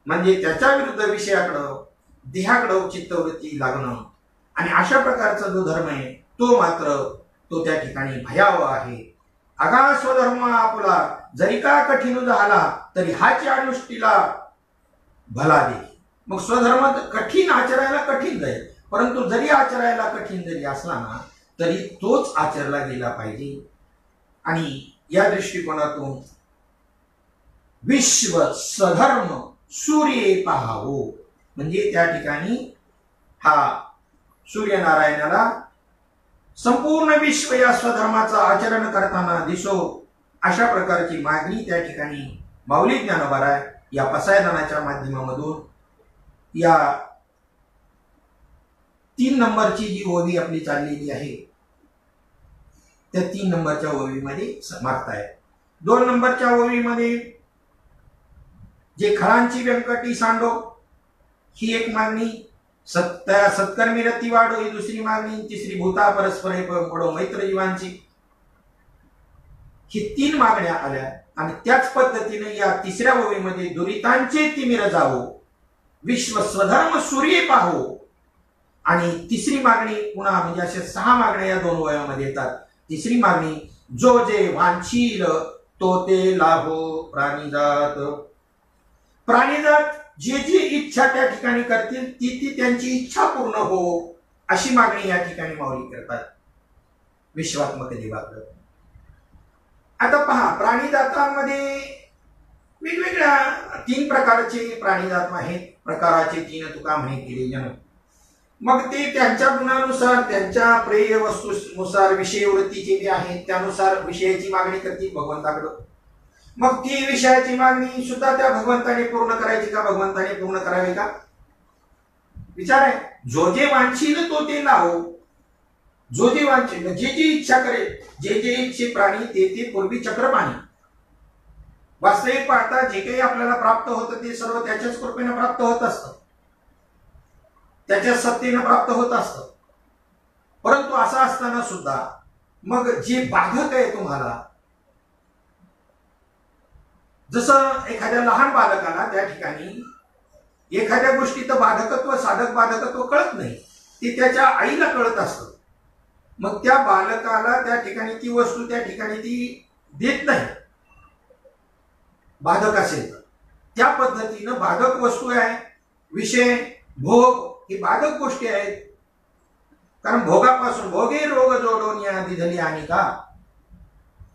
म्हणजे त्याच्या विरुद्ध विषयाकडं देहाकडं चित्तवृत्ती लागणं. आणि अशा प्रकारचा जो धर्म आहे तो मात्र तो त्या ठिकाणी भयावह आहे. अगा स्वधर्म आपला जरी का कठीण झाला तरी हाच्या अनुष्ठीला भला दे. मग स्वधर्म कठीण आचरायला कठीण जाईल, परंतु जरी आचरायला कठीण जरी असला ना तरी तोच आचरला गेला पाहिजे. आणि या दृष्टिकोनातून विश्व स्वधर्म सूर्ये पाहावो म्हणजे त्या ठिकाणी हा सूर्यनारायणाला संपूर्ण विश्व या स्वधर्माचं आचरण करताना दिसो, अशा प्रकारची मागणी त्या ठिकाणी माऊली ज्ञानोबाराय या पसायदानाच्या माध्यमामधून या 3 नंबरची जी ओवी आपली चाललेली आहे त्या 3 नंबरच्या ओवीमध्ये मागताय. 2 नंबरच्या ओवीमध्ये जे खळांची व्यंकटी सांडो ही एक मागणी, सत्कर्मी रती वाढो ही दुसरी मागणी, तिसरी भूता परस्पर पडो मैत्र जीवांची, ही 3 मागण्या आल्या. आणि त्याच पद्धतीने या 3ऱ्या ओवीमध्ये दुरितांचे तिमिर जावो, विश्व स्वधर्म सूर्ये पाहो, आणि तिसरी मागणी पुन्हा म्हणजे अशा 6 मागण्या या 2 ओव्यामध्ये येतात. तिसरी मागणी जो जे वांछील तो ते लाभो प्राणीजात. प्राणीजात जे जी इच्छा त्या ठिकाणी करतील ती ती त्यांची इच्छा पूर्ण हो, अशी मागणी या ठिकाणी माऊली करतात विश्वात्मक देवाकडे. आता पहा, प्राणीजातांमध्ये वेगवेगळ्या 3 प्रकारचे प्राणीजात आहेत. प्रकाराचे 3 तुका म्हणे केले जन. मग ते त्यांच्या गुणानुसार त्यांच्या प्रेय वस्तूनुसार विषयवृत्तीचे जे आहेत त्यानुसार विषयाची मागणी करतील भगवंताकडे. मग ती विषयाची मागणी सुद्धा त्या भगवंताने पूर्ण करायची का, भगवंताने पूर्ण करावी का? विचार आहे. जो जे वांछील तो ते लावो, जो जे वांछित जे जी इच्छा करेल, जे जे इच्छे प्राणी ते ते पूर्वी चक्रपाणी. वास्तविक पाहता जे काही आपल्याला प्राप्त होतं ते सर्व त्याच्याच कृपेने प्राप्त होत असतं, त्याच्या सत्तेने प्राप्त होत असतं. परंतु असं असताना सुद्धा मग जे बाधक आहे तुम्हाला, जसं एखाद्या लहान बालकाला त्या ठिकाणी एखाद्या गोष्टीचं बाधकत्व साधक बाधकत्व कळत नाही, ते त्याच्या आईला कळत असतं. मग त्या बालकाला त्या ठिकाणी ती वस्तू त्या ठिकाणी ती देत नाही बाधक असेल तर. त्या पद्धतीनं बाधक वस्तू आहे, विषय भोग ही बाधक गोष्टी आहेत. कारण भोगापासून भोगे रोग जोडून या दिधली आणि का,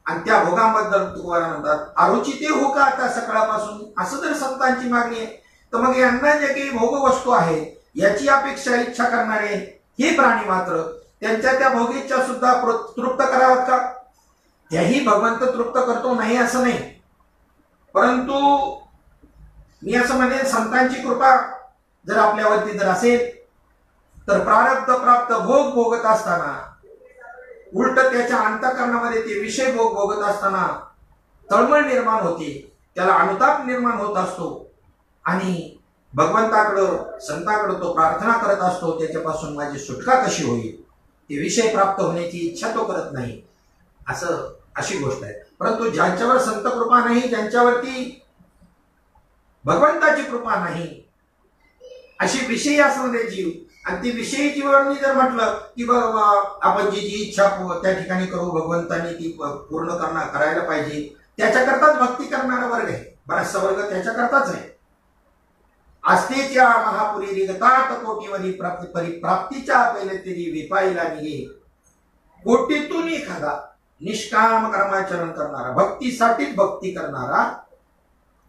आणि त्या भोगांबद्दल तुकाराम म्हणतात अरुची ते हो का आता सकाळपासून. असं जर संतांची मागणी आहे तर मग यांना जे काही भोग वस्तू आहे याची अपेक्षा इच्छा करणारे हे प्राणी मात्र त्यांच्या त्या भोगीच्या सुद्धा तृप्त कराव्यात का. त्याही भगवंत तृप्त करतो नाही असं नाही, परंतु मी असं म्हणेन संतांची कृपा जर आपल्यावरती जर असेल तर प्रारब्ध प्राप्त भोग भोगत असताना उलट त्याच्या अंतःकरणामध्ये ते विषय भोग भोगत असताना तळमळ निर्माण होते, त्याला अनुताप निर्माण होत असतो आणि भगवंताकडं संतांकडं तो प्रार्थना करत असतो त्याच्यापासून माझी सुटका कशी होईल. ते विषय प्राप्त होण्याची इच्छा तो करत नाही. असं अशी गोष्ट आहे. परंतु ज्यांच्यावर संत कृपा नाही, ज्यांच्यावरती भगवंताची कृपा नाही, अशी विषयी असणारे जीव, आणि ती विषयी जीवांनी जर म्हटलं की आपण जी जी इच्छा त्या ठिकाणी करू भगवंतांनी ती पूर्ण करायला पाहिजे, त्याच्याकरताच भक्ती करणारा वर्ग आहे. बराचसा वर्ग त्याच्याकरताच आहे. आस्तेच्या महापुरी रिगतात कोटीवरी प्राप्तीच्या पहिले तरी विपाईला निघे. कोटीतून एखादा निष्काम कर्माचरण करणारा, भक्तीसाठीच भक्ती करणारा,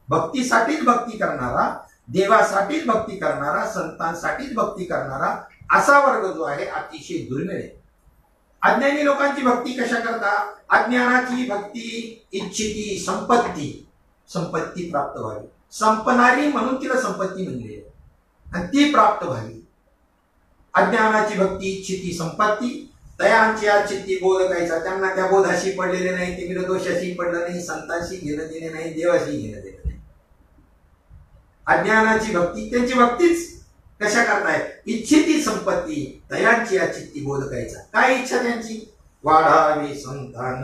भक्तीसाठीच भक्ती करणारा, देवासाठीच भक्ती करणारा, संतांसाठीच भक्ती करणारा असा वर्ग जो आहे अतिशय दुर्मिळ आहे. अज्ञानी लोकांची भक्ती कशा करता, अज्ञानाची भक्ती इच्छिती संपत्ती, संपत्ती प्राप्त व्हावी, संपणारी म्हणून तिला संपत्ती म्हणली आहे, आणि ती प्राप्त व्हावी. अज्ञानाची भक्ती इच्छिती संपत्ती, तयांची चित्ती बोध कायचा, त्यांना त्या बोधाशी पडलेले नाही, ते विरदोषाशी पडलं नाही, संतांशी घेणं देणे नाही, देवाशी घेणं देणे नाही. अज्ञानाची भक्ती त्यांची भक्तीच कशा करताय, इच्छिती संपत्ती, तयांची चित्ती बोध कायचा. काय इच्छा त्यांची, वाढावे संतान,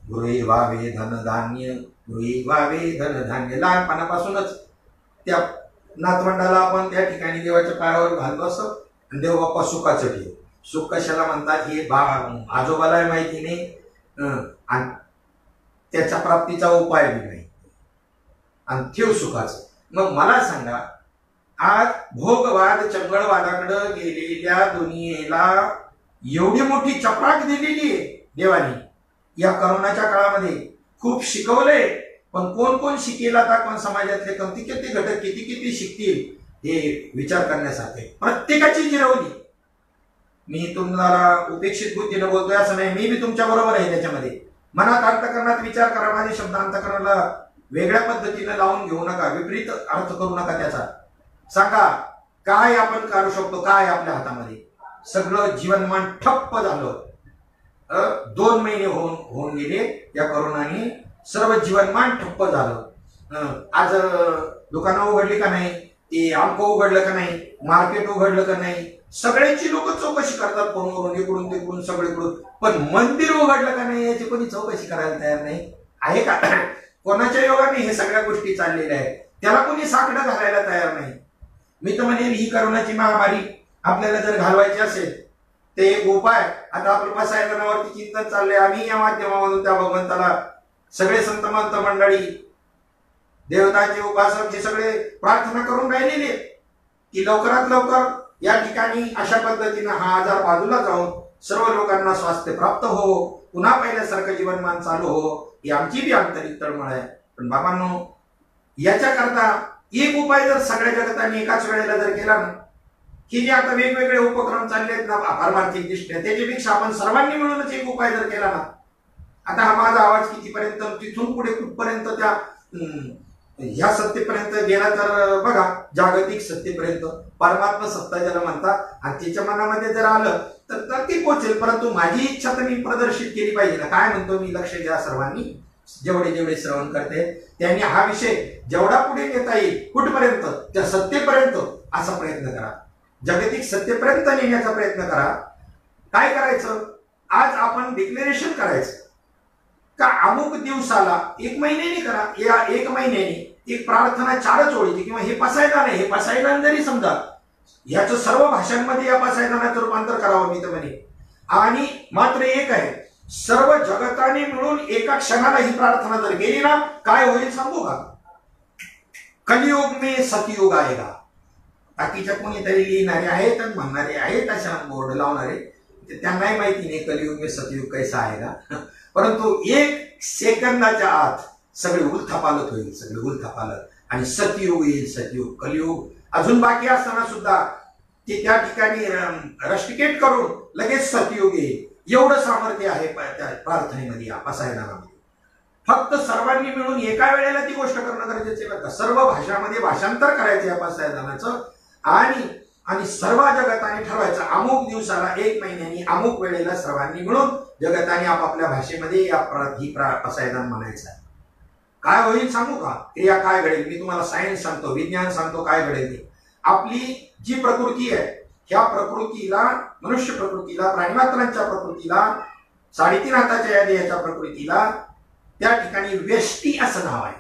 गृही व्हावे धनधान्य, गृही व्हावे धनधान्य. लहानपणापासूनच त्या नातवंडाला आपण त्या ठिकाणी देवाच्या पायावर घालतो असं, आणि देव बाप्पा सुखाचं ठेव. सुख कशाला म्हणतात हे आजोबाला माहिती नाही, आणि त्याच्या प्राप्तीचा उपाय बी नाही, आणि ठेव सुखाचं. मग मला सांगा, आज भोगवाद चंगळवादाकडे गेलेल्या दुनियेला एवढी मोठी चपराक दिलेली आहे देवानी या करोनाच्या काळामध्ये. खूप शिकवलंय, पण कोण कोण शिकेल आता, कोण समाजातले किती किती घटक किती किती शिकतील हे विचार करण्यासारखे. प्रत्येकाची जिरवली. मी तुम्हाला उपेक्षित बुद्धीनं बोलतोय असं नाही, मी बी तुमच्या बरोबर आहे त्याच्यामध्ये. मनात अंतकरणात विचार करा, माझे शब्द अंतकरणाला वेगळ्या पद्धतीने लावून घेऊ नका, विपरीत अर्थ करू नका त्याचा. सांगा काय आपण करू शकतो, काय आपल्या हातामध्ये. सगळं जीवनमान ठप्प झालं. 2 महिने होऊन गेले या करोनाने, सर्व जीवनमान ठप्प झालं. आज दुकानं उघडली का नाही, ते अमकं उघडलं का नाही, मार्केट उघडलं का नाही, सगळ्यांची लोक चौकशी करतात फोनवरून, इकडून तिकडून सगळीकडून. पण मंदिर उघडलं का नाही याची कोणी चौकशी करायला तयार नाही आहे का. कोणाच्या योगाने हे सगळ्या गोष्टी चाललेल्या आहेत, त्याला कोणी साकडं घालायला तयार नाही. मी तर म्हणेन ही करोनाची महामारी आपल्याला जर घालवायची असेल ते एक उपाय. आता आपलं बसायला चिंतन चाललंय. आम्ही या माध्यमामधून त्या भगवंताला सगळे संत मंत मंडळी, देवतांचे उपासक जे सगळे प्रार्थना करून राहिलेले की लवकरात लवकर या ठिकाणी अशा पद्धतीनं हा आजार बाजूला जाऊन सर्व लोकांना स्वास्थ्य प्राप्त हो, पुन्हा पहिल्यासारखं जीवनमान चालू हो, ही आमची बी आंतरिक तळमळ आहे. पण बाबांनो, याच्याकरता एक उपाय जर सगळ्या जगताने एकाच वेळेला जर केला ना, की जे आता वेगवेगळे उपक्रम चालले आहेत ना पारमार्थिक दृष्ट्या, त्याच्यापेक्षा आपण सर्वांनी मिळूनच एक उपाय जर केला ना. आता हा माझा आवाज कितीपर्यंत, तिथून पुढे कुठपर्यंत त्या ह्या सत्तेपर्यंत गेला तर बघा, जागतिक सत्तेपर्यंत परमात्मा सत्ता ज्याला म्हणतात, आणि त्याच्या मनामध्ये जर आलं तर ती पोचेल. परंतु माझी इच्छा तर मी प्रदर्शित केली पाहिजे ना. काय म्हणतो मी, लक्ष द्या सर्वांनी, जेवढे जेवढे श्रवण करते त्यांनी हा विषय जेवढा पुढे नेता येईल, कुठपर्यंत, त्या सत्तेपर्यंत असा प्रयत्न करा. जागतिक सत्तेपर्यंत नेण्याचा प्रयत्न करा. काय करायचं, आज आपण डिक्लेरेशन करायचं का अमुक दिवसाला, 1 महिन्याने करा, या 1 महिन्याने एक प्रार्थना 4 ओळीची, किंवा हे पसायदान आहे, हे पसायदान जरी समजा याचं सर्व भाषांमध्ये या पसायदानाचं रूपांतर करावं मी तर म्हणे. आणि मात्र एक आहे, सर्व जगताने मिळून एका क्षणाला ही प्रार्थना जर गेली ना, काय होईल सांगू का, कलियुग में सतयुग आएगा. बाकीच्या कोणीतरी लिहिणारे आहेत आणि म्हणणारे आहेत, अशा बोर्ड लावणारे, त्यांनाही माहिती नाही कलियुग में सतयुग कैसा आएगा. परंतु 1 सेकंदाच्या आत सगळे उलथापालत होईल, सगळे उलथापालत, आणि सतयुग येईल. सतयुग, कलियुग अजून बाकी असताना सुद्धा ते त्या ठिकाणी रस्टिकेट करून लगेच सतयुग येईल. एवढं सामर्थ्य आहे त्या प्रार्थनेमध्ये, या पसायदानामध्ये. फक्त सर्वांनी मिळून एका वेळेला ती गोष्ट करणं गरजेचं आहे बरं. सर्व भाषांमध्ये भाषांतर करायचं या पसायदानाचं, आणि सर्व जगताने ठरवायचं अमुक दिवसाला 1 महिन्यानी अमुक वेळेला सर्वांनी मिळून जगताने आपापल्या भाषेमध्ये ही पसायदान म्हणायचं आहे. काय होईल सांगू का, क्रिया काय घडेल, मी तुम्हाला सायन्स सांगतो, विज्ञान सांगतो काय घडेल ते. आपली जी प्रकृती आहे, ह्या प्रकृतीला, मनुष्य प्रकृतीला, प्राणीमात्रांच्या प्रकृतीला, 3.5 हाताच्या या देहाच्या प्रकृतीला त्या ठिकाणी व्यष्टी असं नाव आहे.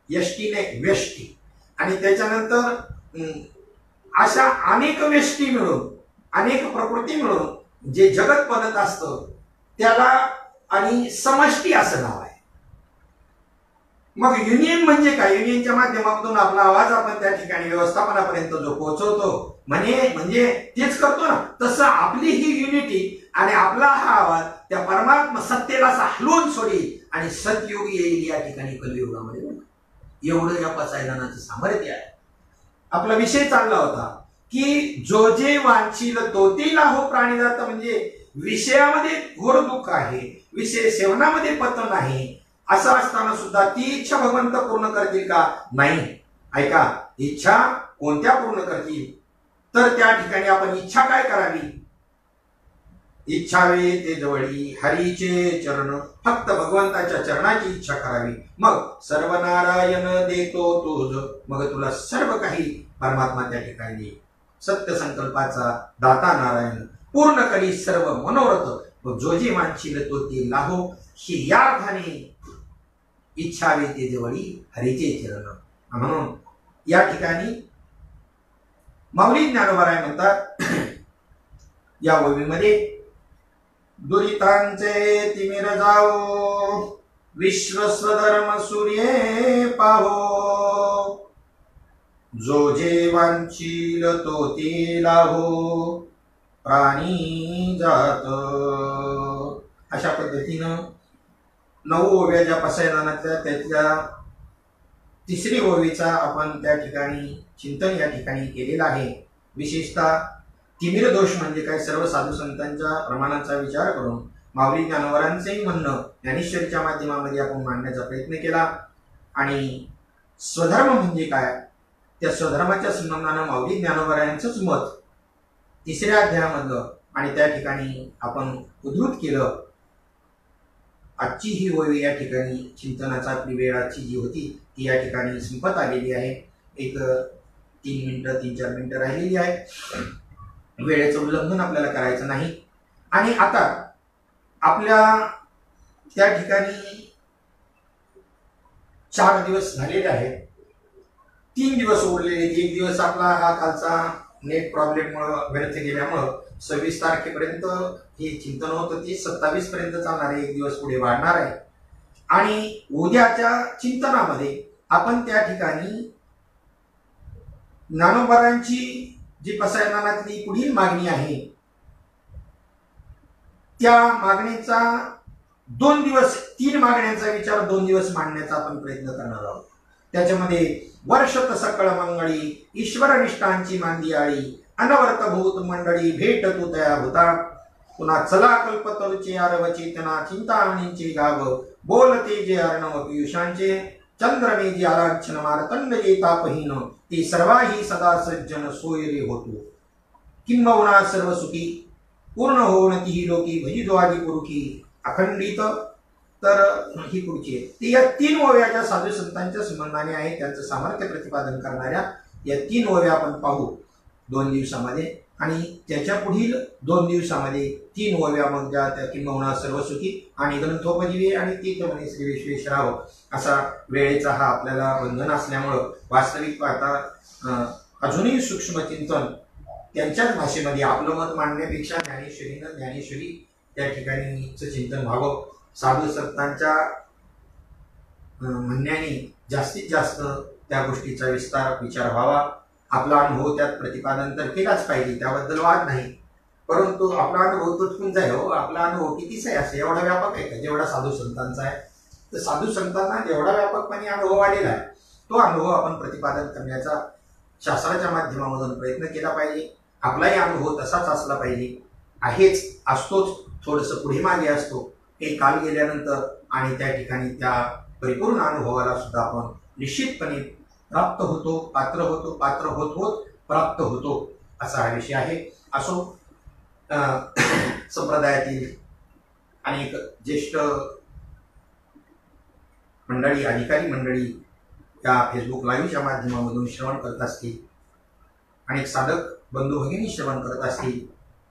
यष्टीने व्यष्टी. आणि त्याच्यानंतर अशा अनेक व्यष्टी मिळून, अनेक प्रकृती मिळून जे जगत बनत असतं त्याला, आणि समष्टी असं नाव आहे. मग युनियन म्हणजे काय, युनियनच्या माध्यमातून आपला आवाज आपण त्या ठिकाणी व्यवस्थापनापर्यंत जो पोहोचवतो, म्हणजे तेच करतो ना, तसं आपली ही युनिटी आणि आपला हा आवाज त्या परमात्मा सत्तेला हलवून सोडेल आणि सतयुग येईल या ठिकाणी कलियुगामध्ये. एवढं या पसायदानाचं सामर्थ्य आहे. आपला विषय चालला होता की जो जे वांछील तो ते लाहो प्राणीजात, म्हणजे विषयामध्ये घोर दुःख आहे, विषय सेवनामध्ये पतन नाही, असं असताना सुद्धा ती इच्छा भगवंत पूर्ण करतील का, नाही. ऐका, इच्छा कोणत्या पूर्ण करतील, तर त्या ठिकाणी आपण इच्छा काय करावी, इच्छावे ते जवळी हरीचे चरण, फक्त भगवंताच्या चरणाची इच्छा करावी. मग सर्व नारायण देतो तुझ, मग तुला सर्व काही परमात्मा त्या ठिकाणी देईल. सत्य संकल्पाचा दाता नारायण, पूर्ण करी सर्व मनोरथ, मग जो जे मानशील तो ते लाहो, ही या अर्थाने इच्छावे ते जवळी हरीचे चरण. म्हणून या ठिकाणी माऊली ज्ञानोबा म्हणतात या ओवीमध्ये, दुरितांचे तिमिर जाओ, विश्व स्वधर्म सूर्ये पाहो, जो जे वांछील तो ते लाहो प्राणी जात. अशा पद्धतीनं 9 ओव्या ज्या पसायदानातल्या, त्यातल्या 3री ओवीचा आपण त्या ठिकाणी चिंतन या ठिकाणी केलेलं आहे. विशेषतः तिमिर दोष म्हणजे काय, सर्व साधू संतांच्या प्रमाणाचा विचार करून माऊली ज्ञानोबरांचंही म्हणणं ज्ञानेश्वरीच्या माध्यमामध्ये आपण मांडण्याचा प्रयत्न केला. आणि स्वधर्म म्हणजे काय, त्या स्वधर्माच्या संबंधानं माऊली ज्ञानोबरांचंच मत 3ऱ्या अध्यायामधलं आणि त्या ठिकाणी आपण उद्धृत केलं. आजची ही ओवी या ठिकाणी चिंतनाचा आपली वेळाची जी होती ती या ठिकाणी संपत आलेली आहे. एक 3 मिनिटं 3-4 मिनिटं राहिलेली आहे. वेळेचं उल्लंघन आपल्याला करायचं नाही. आणि आता आपल्या त्या ठिकाणी 4 दिवस झालेले आहेत, 3 दिवस उरलेले. 1 दिवस आपला हा कालचा नेट प्रॉब्लेममुळे व्यर्थ गेल्यामुळं 26 तारखेपर्यंत हे चिंतन होतं, ते 27 पर्यंत चालणार आहे. 1 दिवस पुढे वाढणार आहे. आणि उद्याच्या चिंतनामध्ये आपण त्या ठिकाणी ज्ञानोबरांची जी पसायदानातली पुढील मागणी आहे त्या मागणीचा 2 दिवस, 3 मागण्यांचा विचार 2 दिवस मांडण्याचा आपण प्रयत्न करणार आहोत. त्याच्यामध्ये वर्षत सकळ मंगळी, ईश्वर निष्ठांची मांदियाळी, अनवर्त भूत मंडळी भेट तू तया होता, पुन्हा चला कल्पतरुचे आरव चेतना, चिंतामणींचे गाव, बोलते जे अर्णव पियुषांचे, चंद्रमे ज्यालाक्षण मारतंड जे तापहीन ते सर्वाही सदा सज्जन सोयरे होतो किंबहुना सर्व सुखी पूर्ण होऊन तीही लोकी भजितो आदी पुरुखी अखंडित तर ही पुढची आहे ती या 3 ओव्याच्या साधू संतांच्या संबंधाने आहे त्यांचं सामर्थ्य प्रतिपादन करणाऱ्या या 3 ओव्या आपण पाहू 2 दिवसामध्ये आणि त्याच्या पुढील 2 दिवसामध्ये 3 ओव्या मग त्या किंबहुना सर्व सुखी आणि ग्रंथोपजीवी आणि तीर्थमणी श्री विश्वेश्वराव असा वेळेचा हा आपल्याला बंधन असल्यामुळं वास्तविक पाहता अजूनही सूक्ष्म चिंतन त्यांच्याच भाषेमध्ये आपलं मत मांडण्यापेक्षा ज्ञानेश्वरी त्या ठिकाणी चिंतन व्हावं साधू संतांच्या म्हणण्याने जास्तीत जास्त त्या गोष्टीचा विचार व्हावा आपला अनुभव त्यात प्रतिपादन तर केलाच पाहिजे त्याबद्दल वाद नाही परंतु आपला अनुभव तुटून जाईल हो आपला अनुभव कितीच आहे असं एवढा व्यापक आहे का जेवढा साधू संतांचा आहे तर साधू संतांना जेवढा व्यापकपणे अनुभव आलेला आहे तो अनुभव आपण प्रतिपादन करण्याचा शास्त्राच्या माध्यमामधून प्रयत्न केला पाहिजे आपलाही अनुभव तसाच असला पाहिजे आहेच असतोच थोडंसं पुढे मागे असतो हे काल गेल्यानंतर आणि त्या ठिकाणी त्या परिपूर्ण अनुभवाला सुद्धा आपण निश्चितपणे प्राप्त होतो पात्र होत प्राप्त होतो असा हा विषय आहे असो संप्रदायातील अनेक ज्येष्ठ मंडळी अधिकारी मंडळी या फेसबुक लाईव्हच्या माध्यमामधून श्रवण करत असतील अनेक साधक बंधू भगिनी श्रवण करत असतील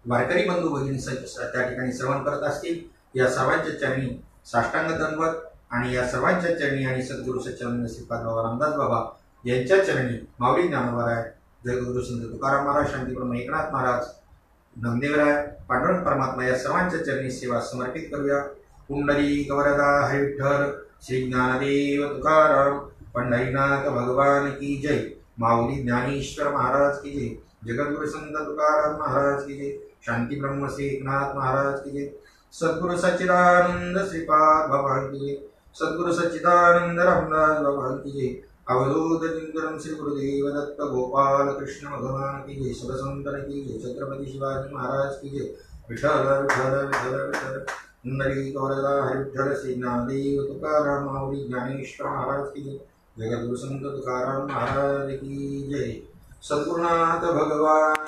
वारकरी बंधू भगिनी त्या ठिकाणी श्रवण करत असतील या सर्वांच्या चरणी साष्टांग दंडवत आणि या सर्वांच्या चरणी आणि सद्गुरू सच्चिदानंद श्रीपाद बाबा रामदास बाबा यांच्या चरणी माऊली ज्ञानोबाराय जगद्गुरु संत तुकाराम महाराज शांतीप्रभू एकनाथ महाराज नामदेवराय पांडुरंग परमात्मा या सर्वांच्या चरणी सेवा समर्पित करूया पुंडरी गवरदा हरी विठ्ठल श्री ज्ञानदेव तुकाराम पंढरीनाथ भगवान की जय माऊली ज्ञानेश्वर महाराज की जय जगद्गुरु संत तुकाराम महाराज की जय शांती ब्रह्म श्री एकनाथ महाराज की जय सद्गुरु सच्चिदानंद श्रीपाद भगवान की जय सद्गुरु सच्चिदानंद रामदास भगवान की जय अवधूत चिंतन श्री गुरुदेव दत्त गोपाल कृष्ण भगवान की जय सुरसंतन की जय छत्रपति शिवाजी महाराज की जय विठ्ठल विठ्ठल विठ्ठल विठ्ठल पुंडरी गौरदा हरि विठ्ठल श्री ज्ञानदेव तुकाराम माऊली ज्ञानेश्वर महाराज की जय जगद्गुरु संत तुकाराम महाराज की जय सद्गुरुनाथ भगवान